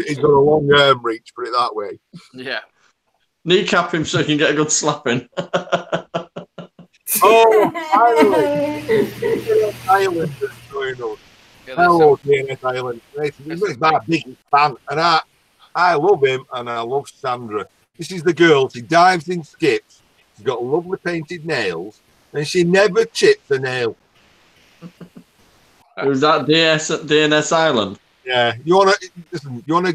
he's got a long arm reach, put it that way. Yeah. Kneecap him so he can get a good slapping. Oh, Ireland. Ireland is going on. Yeah, Hello, DNS Island. He's my biggest fan, and I love him, and I love Sandra. This is the girl. She dives in skips. She's got lovely painted nails, and she never chips a nail. Who's that? DNS Island. Yeah, you wanna listen. You wanna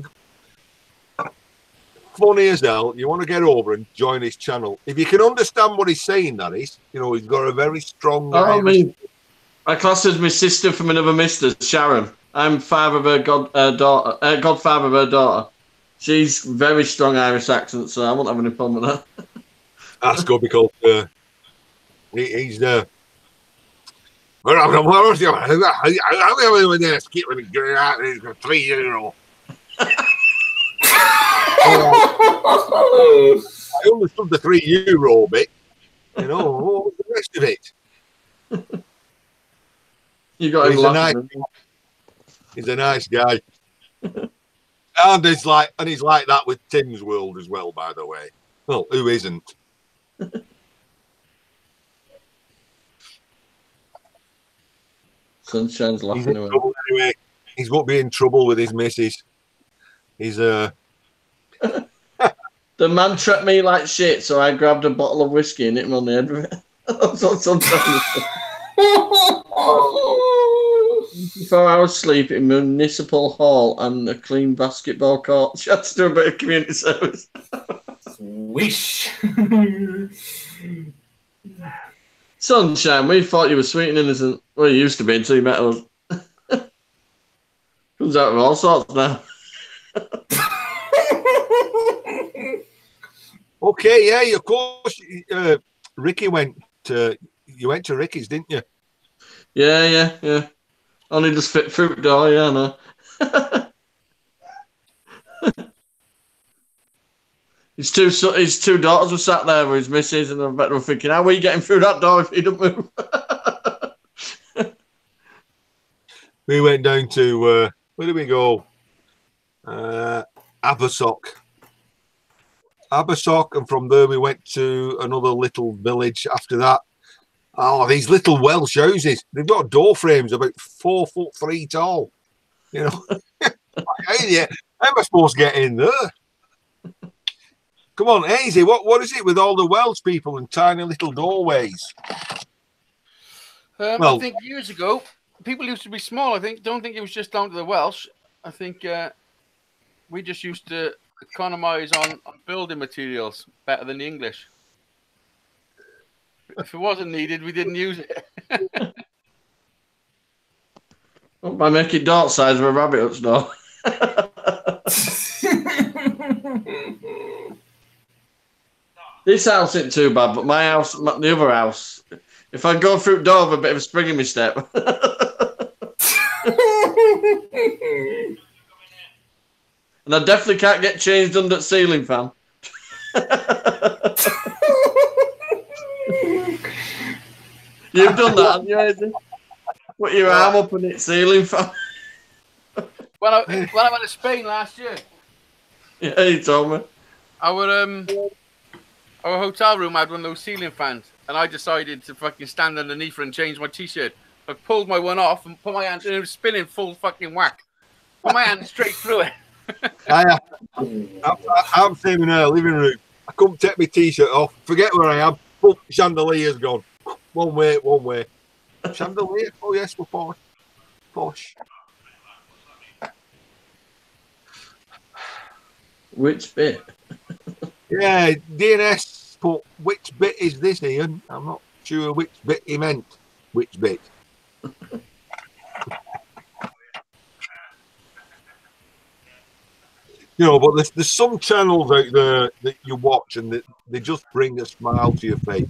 funny as hell. You want to get over and join his channel. If you can understand what he's saying, that is, you know, he's got a very strong. Oh, my class is my sister from another mister, Sharon. I'm father of her godfather of her daughter. She's very strong Irish accent, so I won't have any problem with that. That's good because he's skip when he get out and he's got 3 years old. I understood the €3 bit. You know, what was the rest of it? You got him laughing. He's a nice guy. And he's like that with Tim's World as well, by the way. Well, who isn't? Sunshine's laughing away. Anyway, he's going to be in trouble with his missus. He's The man treated me like shit, so I grabbed a bottle of whiskey and hit him on the head with it. That's what sometimes. 4 hours sleep in municipal hall and a clean basketball court. She had to do a bit of community service. Wish. Sunshine, we thought you were sweet and innocent. Well, you used to be until you met us. Comes out of all sorts now. okay, yeah, of course. Ricky went to. You went to Ricky's, didn't you? Yeah. Only just fit through the door, yeah, no. His two daughters were sat there with his missus, and I bet they were thinking, how are you getting through that door if you don't move? We went down to, where did we go? Abersock, and from there we went to another little village after that. Oh, these little Welsh houses. They've got door frames about 4'3" tall. You know, how am I supposed to get in there? Come on, Hazy, what is it with all the Welsh people and tiny little doorways? I think years ago, people used to be small. Don't think it was just down to the Welsh. I think we just used to economise on building materials better than the English. If it wasn't needed, we didn't use it. By making dart size of a rabbit hut's door. This house ain't too bad, but my house, the other house, if I go through the door, I have a bit of a spring in my step. And I definitely can't get changed under the ceiling fan. You've done that, haven't you, Aidan? Put your arm up on its ceiling fan. When I went to Spain last year. Yeah, you told me. Our hotel room had one of those ceiling fans, and I decided to fucking stand underneath it and change my t-shirt. I pulled my one off and put my hand, and it was spinning full fucking whack. Put my hand straight through it. I'm sitting in our living room. I couldn't take my t-shirt off. Forget where I am. Boom, chandelier's gone. One way. Chandelier? Oh yes, we're posh. Which bit? Yeah, DNS put, which bit is this, Ian? I'm not sure which bit he meant. Which bit? You know, but there's some channels out there that you watch and they just bring a smile to your face.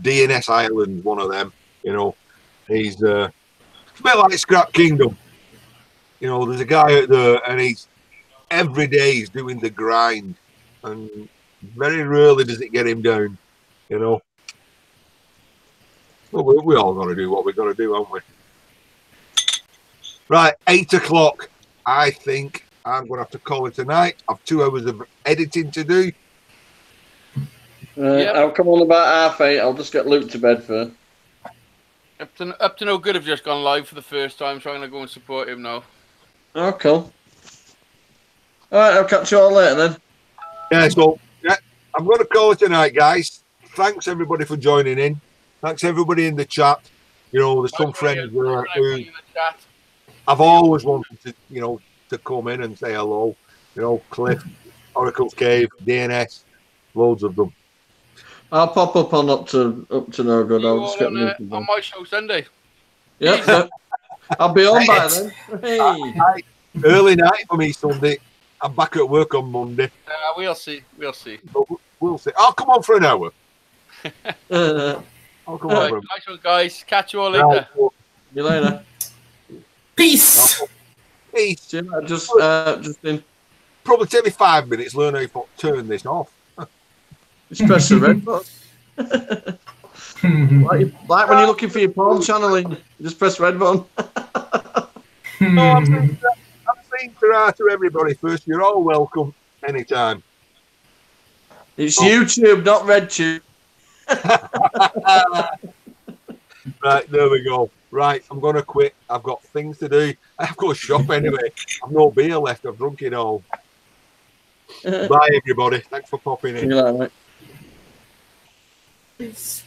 DNS Island, one of them. You know, he's a bit like Scrap Kingdom. You know, there's a guy out there and every day he's doing the grind, and very rarely does it get him down. You know, well, we all got to do what we got to do, haven't we? Right, 8 o'clock. I think I'm going to have to call it tonight. I've 2 hours of editing to do. I'll come on about 8:30. I'll just get Luke to bed first. Up to No Good have just gone live for the first time, so I'm going to go and support him now. Oh, cool. All right, I'll catch you all later then. Yeah, so yeah, I'm going to call it tonight, guys. Thanks everybody for joining in. Thanks everybody in the chat. You know, there's some friends who I've always wanted to, you know, to come in and say hello. You know, Cliff, Oracle's Cave, DNS, loads of them. I'll pop up up to No Good. I'll just get on my show Sunday. Yep. I'll be on by then. Hey. Early night for me Sunday. I'm back at work on Monday. We'll see. We'll see. We'll see. I'll come on for an hour. I'll come on. Nice one, guys. Catch you all later. See you later. Peace. Peace. Just in. Probably take me 5 minutes. Learn how to turn this off. Just press the red button. like when you're looking for your porn channeling, just press red button. No, I'm saying to everybody first. You're all welcome anytime. It's YouTube, not RedTube. Right, there we go. Right, I'm going to quit. I've got things to do. I've got to shop anyway. I've no beer left. I've drunk it all. Bye, everybody. Thanks for popping in. See you later, mate. Peace.